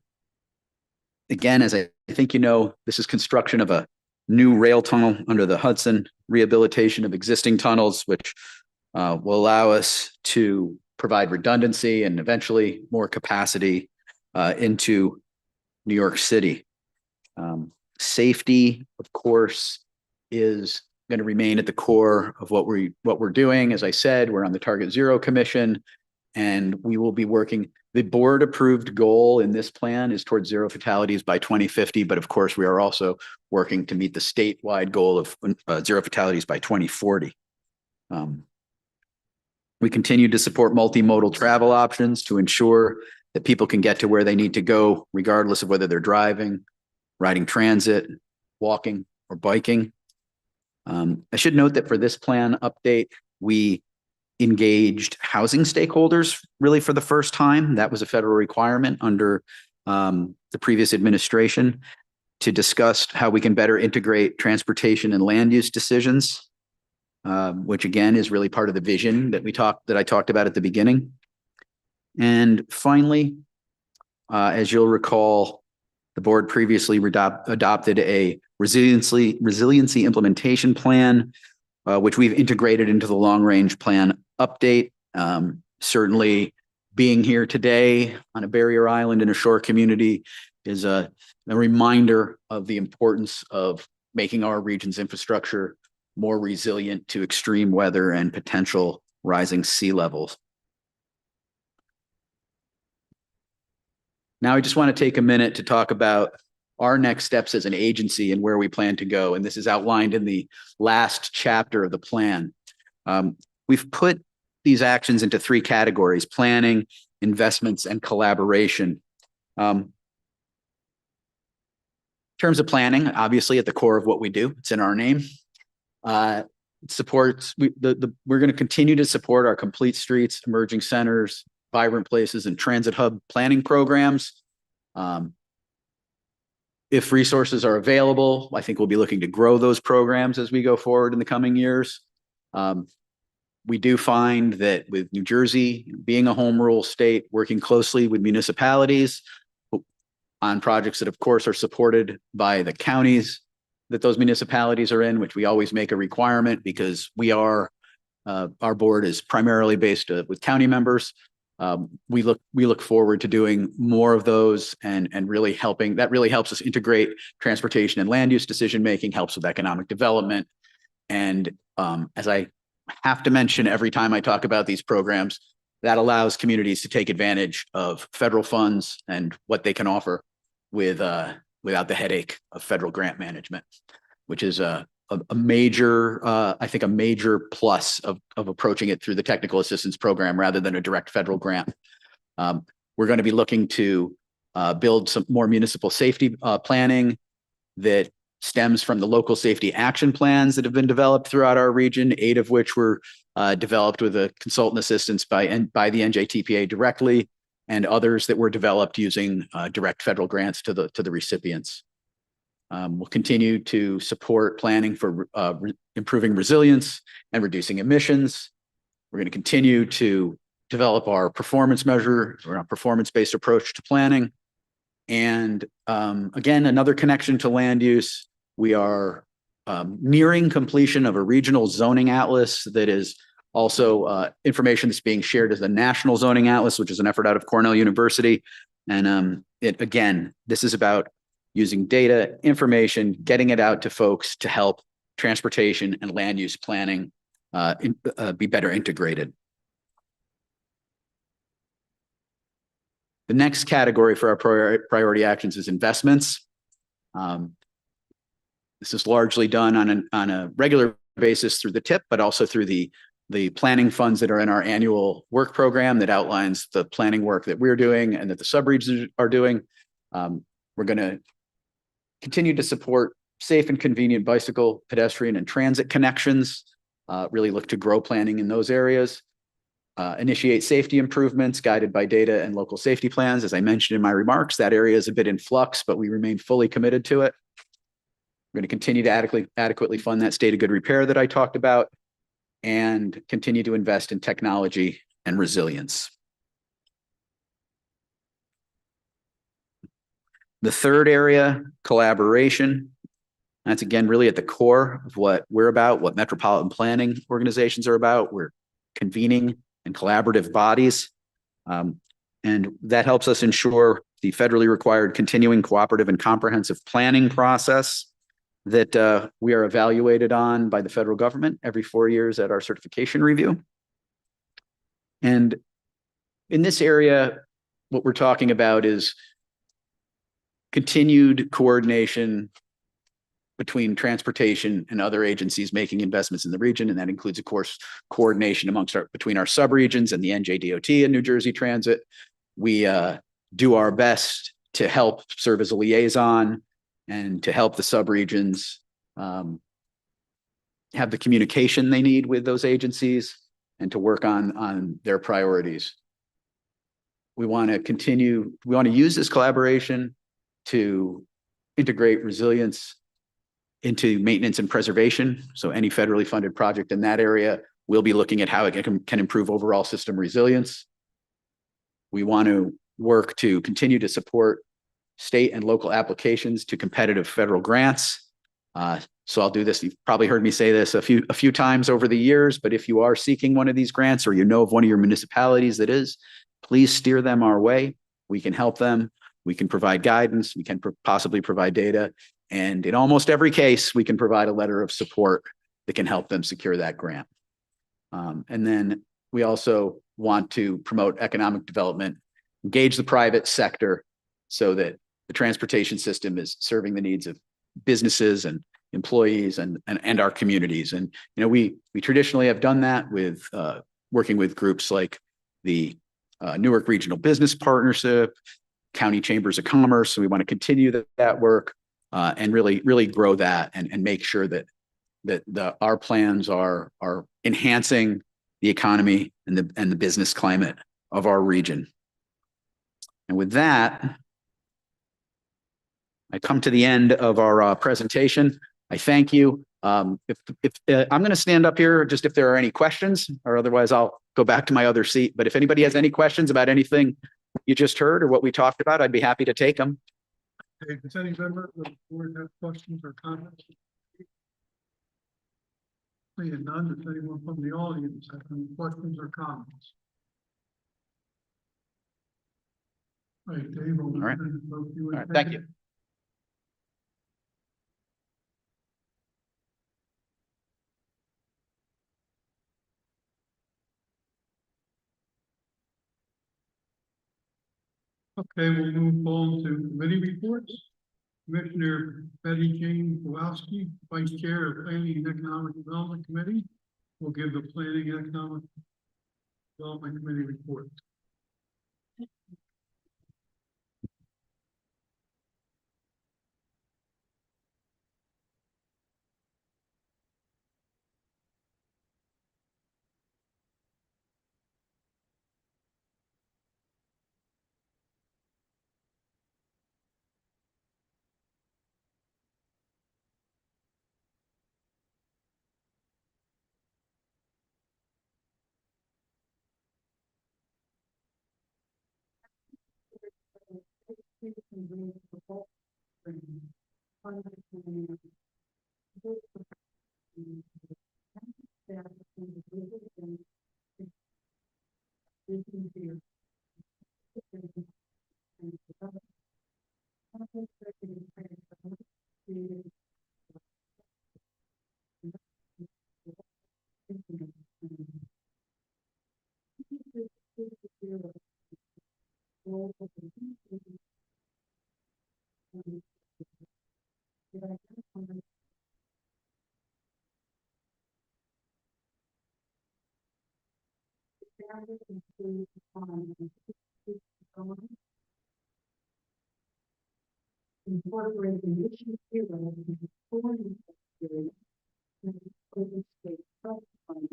as I think you know, this is construction of a new rail tunnel under the Hudson, rehabilitation of existing tunnels, which will allow us to provide redundancy and eventually more capacity into New York City. Safety, of course, is going to remain at the core of what we're doing. As I said, we're on the Target Zero Commission, and we will be working. The board approved goal in this plan is towards zero fatalities by 2050, but of course we are also working to meet the statewide goal of zero fatalities by 2040. We continue to support multimodal travel options to ensure that people can get to where they need to go, regardless of whether they're driving, riding transit, walking, or biking. I should note that for this plan update, we engaged housing stakeholders really for the first time. That was a federal requirement under the previous administration to discuss how we can better integrate transportation and land use decisions, which again is really part of the vision that I talked about at the beginning. And finally, as you'll recall, the board previously adopted a resiliency implementation plan, which we've integrated into the long range plan update. Certainly being here today on a barrier island in a shore community is a reminder of the importance of making our region's infrastructure more resilient to extreme weather and potential rising sea levels. Now, I just want to take a minute to talk about our next steps as an agency and where we plan to go. And this is outlined in the last chapter of the plan. We've put these actions into three categories: planning, investments, and collaboration. In terms of planning, obviously at the core of what we do, it's in our name. We're going to continue to support our complete streets, emerging centers, vibrant places, and transit hub planning programs. If resources are available, I think we'll be looking to grow those programs as we go forward in the coming years. We do find that with New Jersey being a home rule state, working closely with municipalities on projects that of course are supported by the counties, that those municipalities are in, which we always make a requirement because we are, our board is primarily based with county members. We look forward to doing more of those and really helping. That really helps us integrate transportation and land use decision making, helps with economic development. And as I have to mention every time I talk about these programs, that allows communities to take advantage of federal funds and what they can offer without the headache of federal grant management, which is a major, I think a major plus of approaching it through the technical assistance program rather than a direct federal grant. We're going to be looking to build some more municipal safety planning that stems from the local safety action plans that have been developed throughout our region, 8 of which were developed with a consultant assistance by the NJTPA directly, and others that were developed using direct federal grants to the recipients. We'll continue to support planning for improving resilience and reducing emissions. We're going to continue to develop our performance measure or a performance-based approach to planning. And again, another connection to land use. We are nearing completion of a regional zoning atlas that is also information that's being shared as the National Zoning Atlas, which is an effort out of Cornell University. And again, this is about using data, information, getting it out to folks to help transportation and land use planning be better integrated. The next category for our priority actions is investments. This is largely done on a regular basis through the TIP, but also through the planning funds that are in our annual work program that outlines the planning work that we're doing and that the subregions are doing. We're going to continue to support safe and convenient bicycle, pedestrian, and transit connections, really look to grow planning in those areas. Initiate safety improvements guided by data and local safety plans. As I mentioned in my remarks, that area is a bit in flux, but we remain fully committed to it. We're going to continue to adequately fund that state of good repair that I talked about and continue to invest in technology and resilience. The third area, collaboration. That's again really at the core of what we're about, what metropolitan planning organizations are about. We're convening in collaborative bodies. And that helps us ensure the federally required continuing cooperative and comprehensive planning process that we are evaluated on by the federal government every 4 years at our certification review. And in this area, what we're talking about is continued coordination between transportation and other agencies making investments in the region. And that includes, of course, coordination between our subregions and the NJDOT and New Jersey Transit. We do our best to help serve as a liaison and to help the subregions have the communication they need with those agencies and to work on their priorities. We want to use this collaboration to integrate resilience into maintenance and preservation. So any federally funded project in that area, we'll be looking at how it can improve overall system resilience. We want to work to continue to support state and local applications to competitive federal grants. So I'll do this. You've probably heard me say this a few times over the years, but if you are seeking one of these grants or you know of one of your municipalities that is, please steer them our way. We can help them. We can provide guidance. We can possibly provide data. And in almost every case, we can provide a letter of support that can help them secure that grant. And then we also want to promote economic development, engage the private sector so that the transportation system is serving the needs of businesses and employees and our communities. And, you know, we traditionally have done that with working with groups like the Newark Regional Business Partnership, County Chambers of Commerce. So we want to continue that work and really grow that and make sure that our plans are enhancing the economy and the business climate of our region. And with that, I come to the end of our presentation. I thank you. I'm going to stand up here just if there are any questions, or otherwise I'll go back to my other seat. But if anybody has any questions about anything you just heard or what we talked about, I'd be happy to take them. Okay, does any member of the board have questions or comments? Seeing none, does anyone from the audience have any questions or comments? All right, Dave. All right. All All right, thank you. Okay, we'll move on to committee reports. Commissioner Betty Jane Kowalski, Vice Chair of Planning and Economic Development Committee, will give the Planning and Economic Development Committee report. Incorporating issue zero into foreign experience and open state trust fund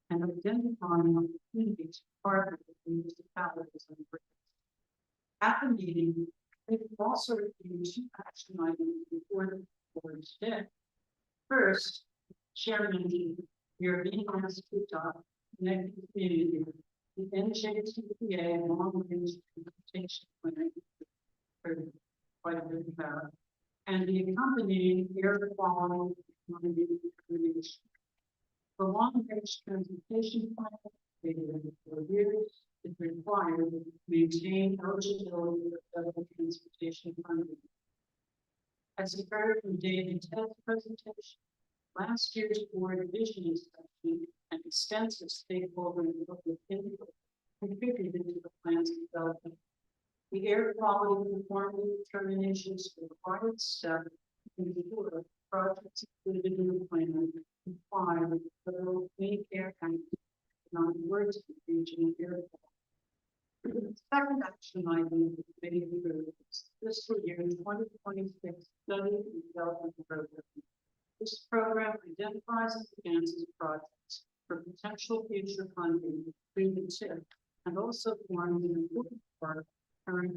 and identifying opportunities to partner with municipalities and grants. At the meeting, they also reviewed two action items before the board today. First, Chair mentioned we are being asked to adopt connected community, the NJTPA long-range transportation plan for quite a bit about, and the accompanying air quality determination. The long-range transportation plan, dated for years, is required to maintain eligibility for federal transportation funding. As you heard from David Ted's presentation, last year's board vision inspection and extensive stakeholder and public input contributed to the plan's development. The air quality conformity determinations required step to ensure projects included in the plan comply with the Federal Clean Air Act, non-words region air quality. The second action item is the committee approved fiscal year 2026 study and development program. This program identifies and advances projects for potential future funding through the TIP and also forms an important part of current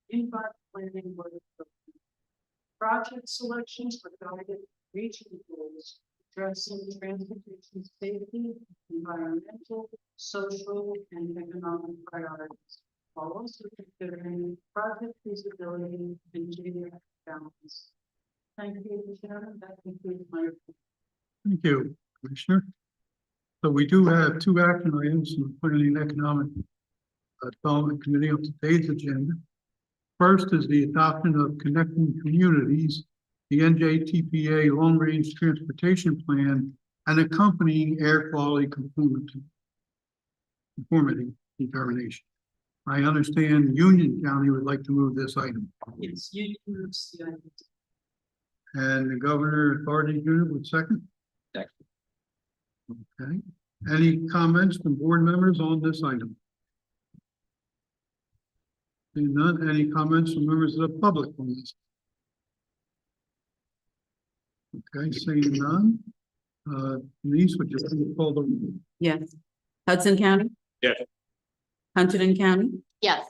unified planning work program. Project selections were guided reaching goals addressing transportation safety, environmental, social, and economic priorities, while also considering project feasibility and geographic balance. Thank you, Chairman. That concludes my report. Thank you, Commissioner. So we do have two action items in the Planning and Economic Development Committee on today's agenda. First is the adoption of Connecting Communities, the NJTPA Long Range Transportation Plan, and accompanying air quality conformity determination. I understand Union County would like to move this item. It's you use the item. And the Governor Authority Unit would second? Second. Okay. Any comments from board members on this item? Seeing none, any comments from members of the public on this? Okay, seeing none. Denise, would you please call the roll? Yes. Hudson County? Yes. Hunterdon County? Yes.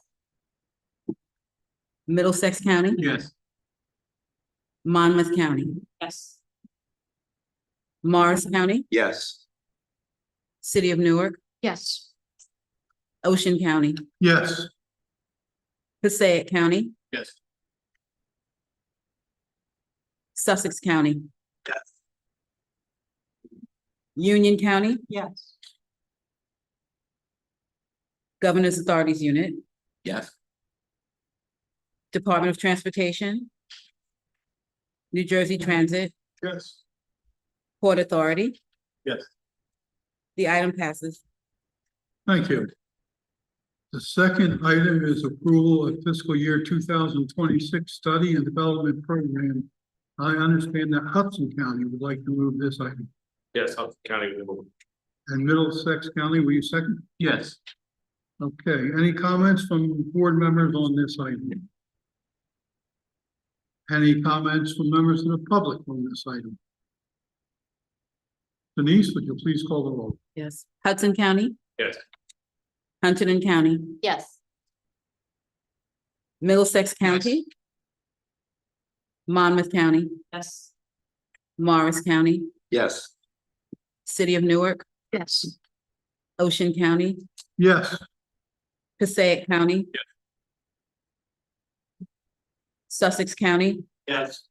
Middlesex County? Yes. Monmouth County? Yes. Morris County? Yes. City of Newark? Yes. Ocean County? Yes. Passaic County? Yes. Sussex County. Yes. Union County, Yes. Governor's Authorities Unit, Yes. Department of Transportation, New Jersey Transit, Yes. Port Authority. Yes. The item passes. Thank you. The second item is approval of fiscal year 2026 study and development program. I understand that Hudson County would like to move this item. Yes, Hudson County will move. And Middlesex County, will you second? Yes. Okay, any comments from board members on this item? Any comments from members of the public on this item? Denise, would you please call the roll? Yes. Hudson County, Yes. Hunterdon County, Yes. Middlesex County, Monmouth County, Yes. Morris County, Yes. City of Newark, Yes. Ocean County, Yes. Passaic County. Yes. Sussex County, Yes.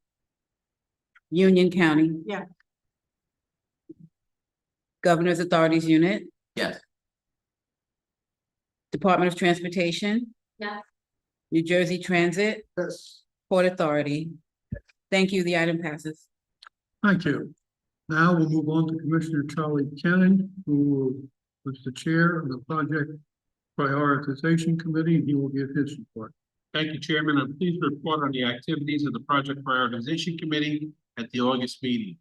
Union County. Yeah. Governor's Authorities Unit, Yes. Department of Transportation, Yes. New Jersey Transit, Yes. Port Authority. Thank you. The item passes. Thank you. Now we'll move on to Commissioner Charlie Kennan, who was the chair of the Project Prioritization Committee, and he will give his report. Thank you, Chairman. I'm pleased to report on the activities of the Project Prioritization Committee at the August meeting.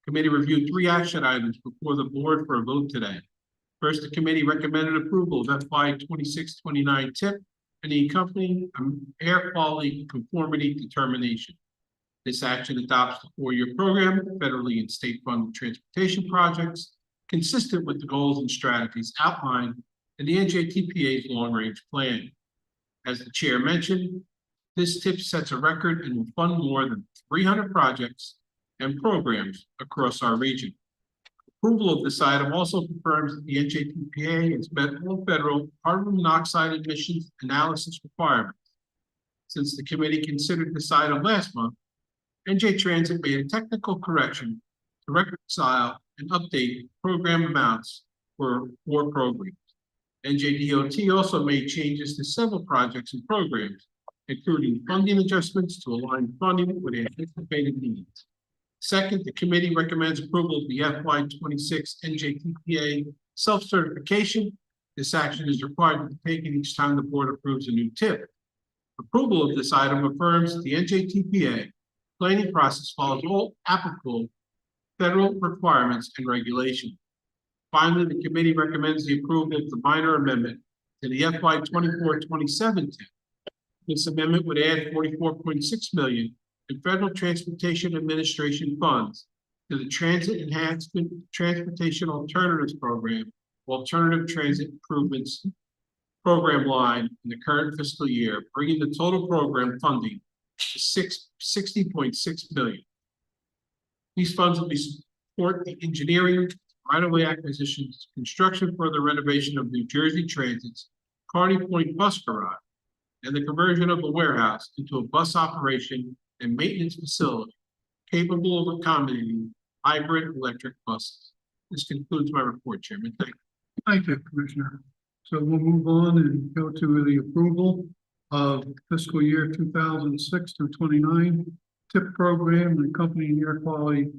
Committee reviewed 3 action items before the board for a vote today. First, the committee recommended approval of FY 26-29 TIP and the accompanying air quality conformity determination. This action adopts the 4-year program, federally and state-funded transportation projects, consistent with the goals and strategies outlined in the NJTPA's long-range plan. As the chair mentioned, this TIP sets a record and will fund more than 300 projects and programs across our region. Approval of this item also confirms that the NJTPA has met all federal carbon monoxide emissions analysis requirements. Since the committee considered this item last month, NJ Transit made a technical correction to reconcile and update program amounts for 4 programs. NJDOT also made changes to several projects and programs, including funding adjustments to align funding with anticipated needs. Second, the committee recommends approval of the FY 26 NJTPA self-certification. This action is required to be taken each time the board approves a new TIP. Approval of this item affirms that the NJTPA planning process follows all applicable federal requirements and regulations. Finally, the committee recommends the approval of the minor amendment to the FY 24-27 TIP. This amendment would add $44.6 million in Federal Transportation Administration funds to the Transit Enhancement Transportation Alternatives Program, Alternative Transit Improvements Program line in the current fiscal year, bringing the total program funding to $60.6 million. These funds will support the engineering, right-of-way acquisitions, construction for the renovation of New Jersey Transit's Kearney Point Bus Garage, and the conversion of a warehouse into a bus operation and maintenance facility capable of accommodating hybrid electric buses. This concludes my report, Chairman. Thank you. Thank you, Commissioner. So we'll move on and go to the approval of fiscal year 2006 through 29 TIP program and accompanying air quality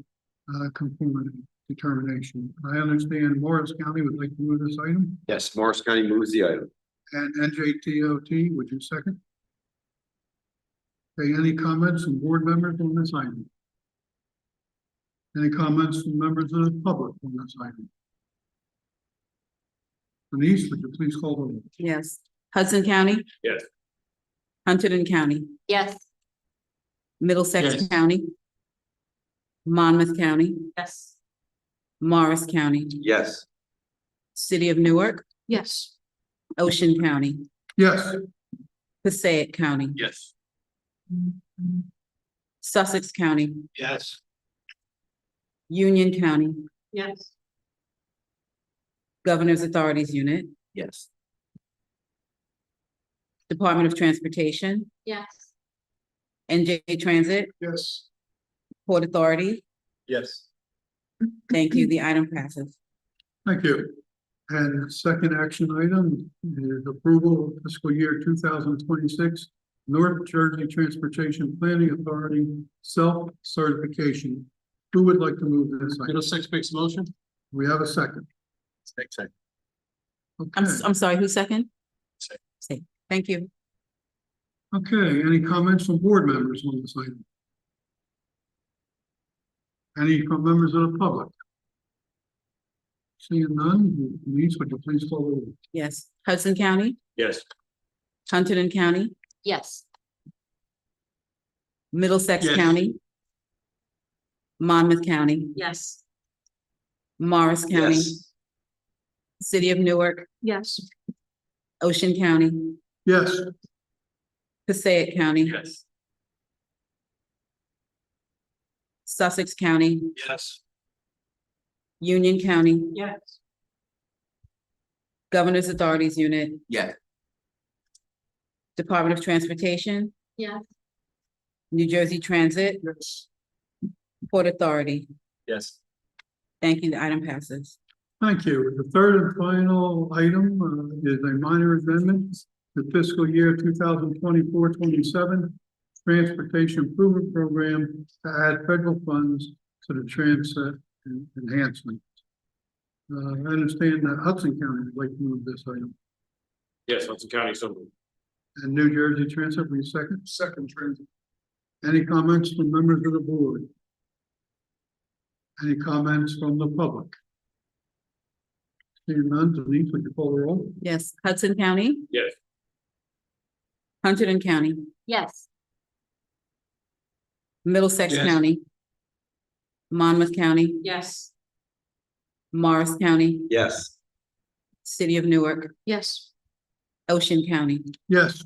conformity determination. I understand Morris County would like to move this item, Yes, Morris County moves the item. and NJTOT, would you second? Okay, any comments from board members on this item? Any comments from members of the public on this item? Denise, would you please call the roll? Yes. Hudson County, Yes. Hunterdon County, Yes. Middlesex Yes. County, Monmouth County, Yes. Morris County, Yes. City of Newark, Yes. Ocean County, Yes. Passaic County, Yes. Sussex County, Yes. Union County, Yes. Governor's Authorities Unit, Yes. Department of Transportation, Yes. NJ Transit, Yes. Port Authority. Yes. Thank you. The item passes. Thank you. And second action item is approval of fiscal year 2026 North Jersey Transportation Planning Authority self-certification. Who would like to move this item? Middlesex makes a motion. We have a second. Second. I'm, Okay, I'm sorry, who's second? Second. Say, thank you. okay. Any comments from board members on this item? Any from members of the public? Seeing none, Denise, would you please call the roll? Yes. Hudson County, Yes. Hunterdon County, Yes. Middlesex Yes. County, Monmouth County, Yes. Morris County, Yes. City of Newark, Yes. Ocean County, Yes, Passaic County, Yes. Sussex County, Yes. Union County, Yes. Governor's Authorities Unit, Yes. Department of Transportation, Yes. New Jersey Transit, yes. Port Authority. Yes. Thank you. The item passes. Thank you. The third and final item is a minor amendment to fiscal year 2024-27 Transportation Improvement Program to add federal funds to the transit enhancement. I understand that Hudson County would like to move this item. Yes, Hudson County, so moved. And New Jersey Transit, will you second? Second Transit. Any comments from members of the board? Any comments from the public? Seeing none, Denise, would you call the roll? Yes. Hudson County, Yes. Hunterdon County, Yes. Middlesex Yes. County, Monmouth County, Yes. Morris County, Yes. City of Newark, Yes. Ocean County, Yes,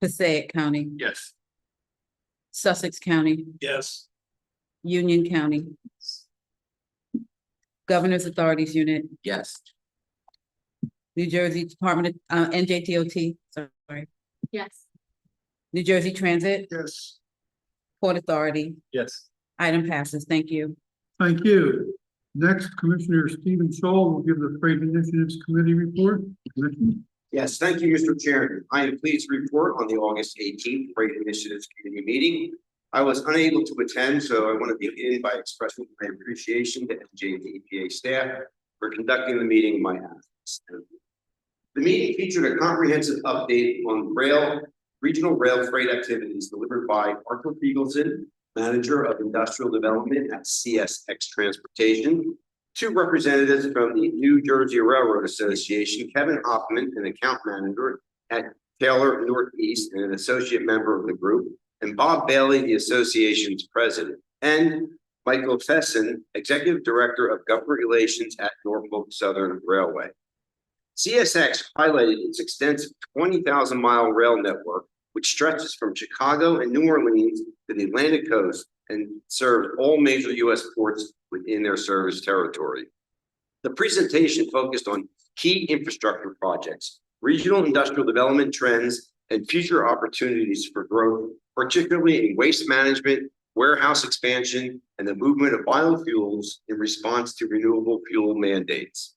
Passaic County, Yes. Sussex County, Yes. Union County, Governor's Authorities Unit, Yes. New Jersey Department of, NJTOT, sorry, Yes. New Jersey Transit, yes. Port Authority. Yes. Item passes. Thank you. Thank you. Next, Commissioner Stephen Shaw will give the Freight Initiatives Committee report. Commissioner? Yes, thank you, Mr. Chairman. I am pleased to report on the August 18th Freight Initiatives Committee meeting. I was unable to attend, so I want to begin by expressing my appreciation to NJTPA staff for conducting the meeting in my absence. The meeting featured a comprehensive update on regional rail freight activities delivered by Arthur Fiegelson, Manager of Industrial Development at CSX Transportation, two representatives from the New Jersey Railroad Association, Kevin Hoffman, an account manager at Taylor Northeast and an associate member of the group, and Bob Bailey, the association's president, and Michael Fesson, executive director of government relations at Norfolk Southern Railway. CSX highlighted its extensive 20,000-mile rail network, which stretches from Chicago and New Orleans to the Atlantic coast and serves all major U.S. ports within their service territory. The presentation focused on key infrastructure projects, regional industrial development trends, and future opportunities for growth, particularly in waste management, warehouse expansion, and the movement of biofuels in response to renewable fuel mandates.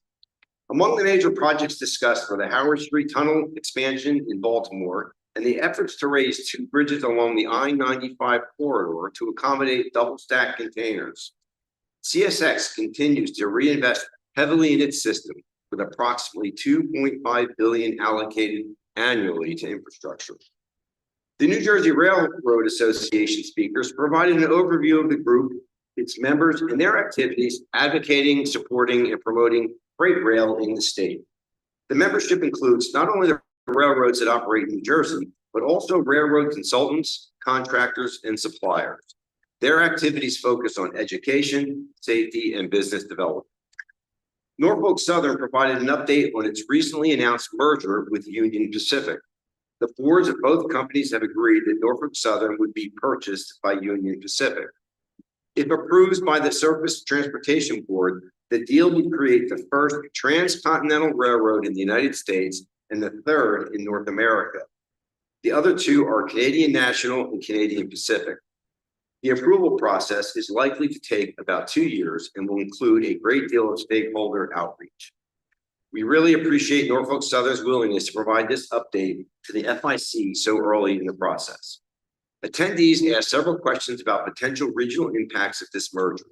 Among the major projects discussed were the Howard Street Tunnel expansion in Baltimore and the efforts to raise two bridges along the I-95 corridor to accommodate double-stack containers. CSX continues to reinvest heavily in its system with approximately $2.5 billion allocated annually to infrastructure. The New Jersey Railroad Association speakers provided an overview of the group, its members, and their activities advocating, supporting, and promoting freight rail in the state. The membership includes not only the railroads that operate in New Jersey, but also railroad consultants, contractors, and suppliers. Their activities focus on education, safety, and business development. Norfolk Southern provided an update on its recently announced merger with Union Pacific. The boards of both companies have agreed that Norfolk Southern would be purchased by Union Pacific. If approved by the Surface Transportation Board, the deal would create the first transcontinental railroad in the United States and the third in North America. The other two are Canadian National and Canadian Pacific. The approval process is likely to take about 2 years and will include a great deal of stakeholder outreach. We really appreciate Norfolk Southern's willingness to provide this update to the FIC so early in the process. Attendees asked several questions about potential regional impacts of this merger.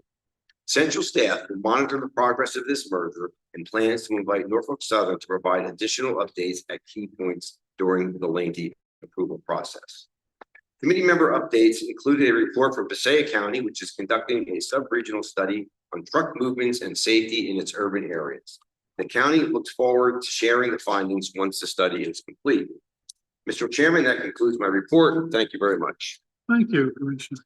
Central staff will monitor the progress of this merger and plans to invite Norfolk Southern to provide additional updates at key points during the lengthy approval process. Committee member updates included a report from Passaic County, which is conducting a sub-regional study on truck movements and safety in its urban areas. The county looks forward to sharing the findings once the study is complete. Mr. Chairman, that concludes my report. Thank you very much. Thank you, Commissioner.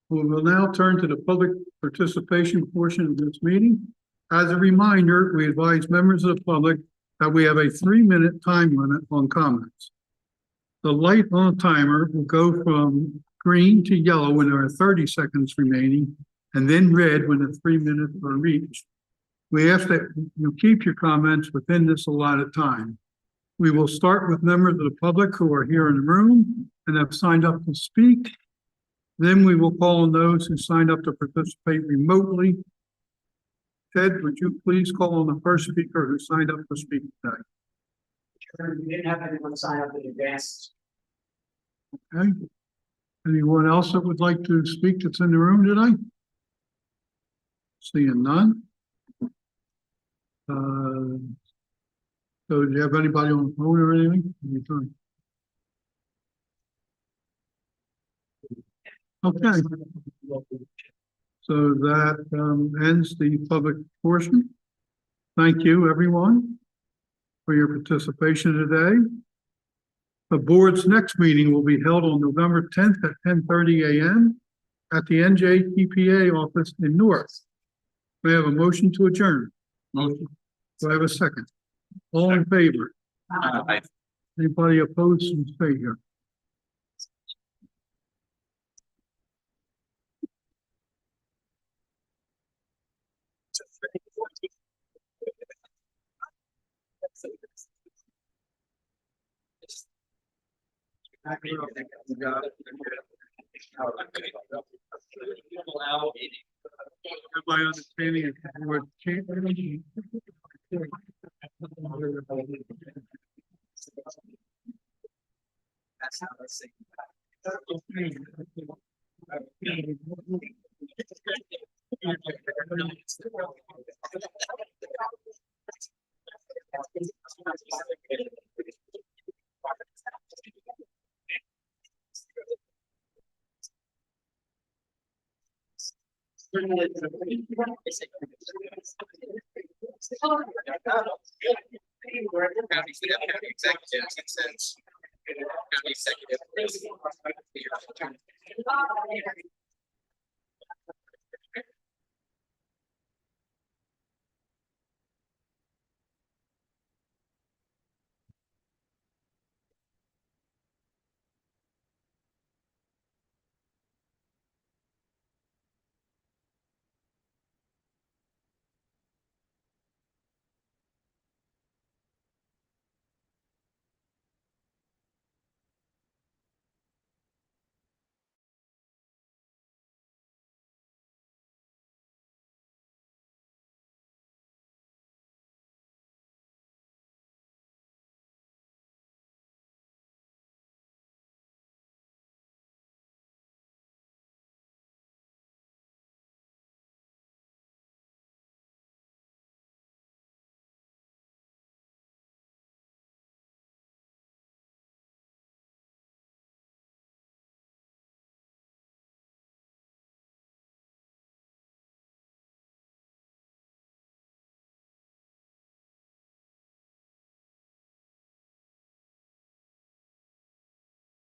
We will now turn to the public participation portion of this meeting. As a reminder, we advise members of the public that we have a 3-minute time limit on comments. The light on the timer will go from green to yellow when there are 30 seconds remaining, and then red when the 3 minutes are reached. We ask that you keep your comments within this allotted time. We will start with members of the public who are here in the room and have signed up to speak. Then we will call on those who signed up to participate remotely. Ted, would you please call on the first speaker who signed up to speak today? We didn't have anyone sign up in advance. Okay. Anyone else that would like to speak that's in the room today? Seeing none. So do you have anybody on the phone or anything? Anytime. Okay. So that ends the public portion. Thank you, everyone, for your participation today. The board's next meeting will be held on November 10th at 10:30 a.m. at the NJTPA office in North. May I have a motion to adjourn? Motion. Do I have a second? All in favor? Aye. Anybody opposed and stay here? My understanding is we're changing. That's how I say. County executive.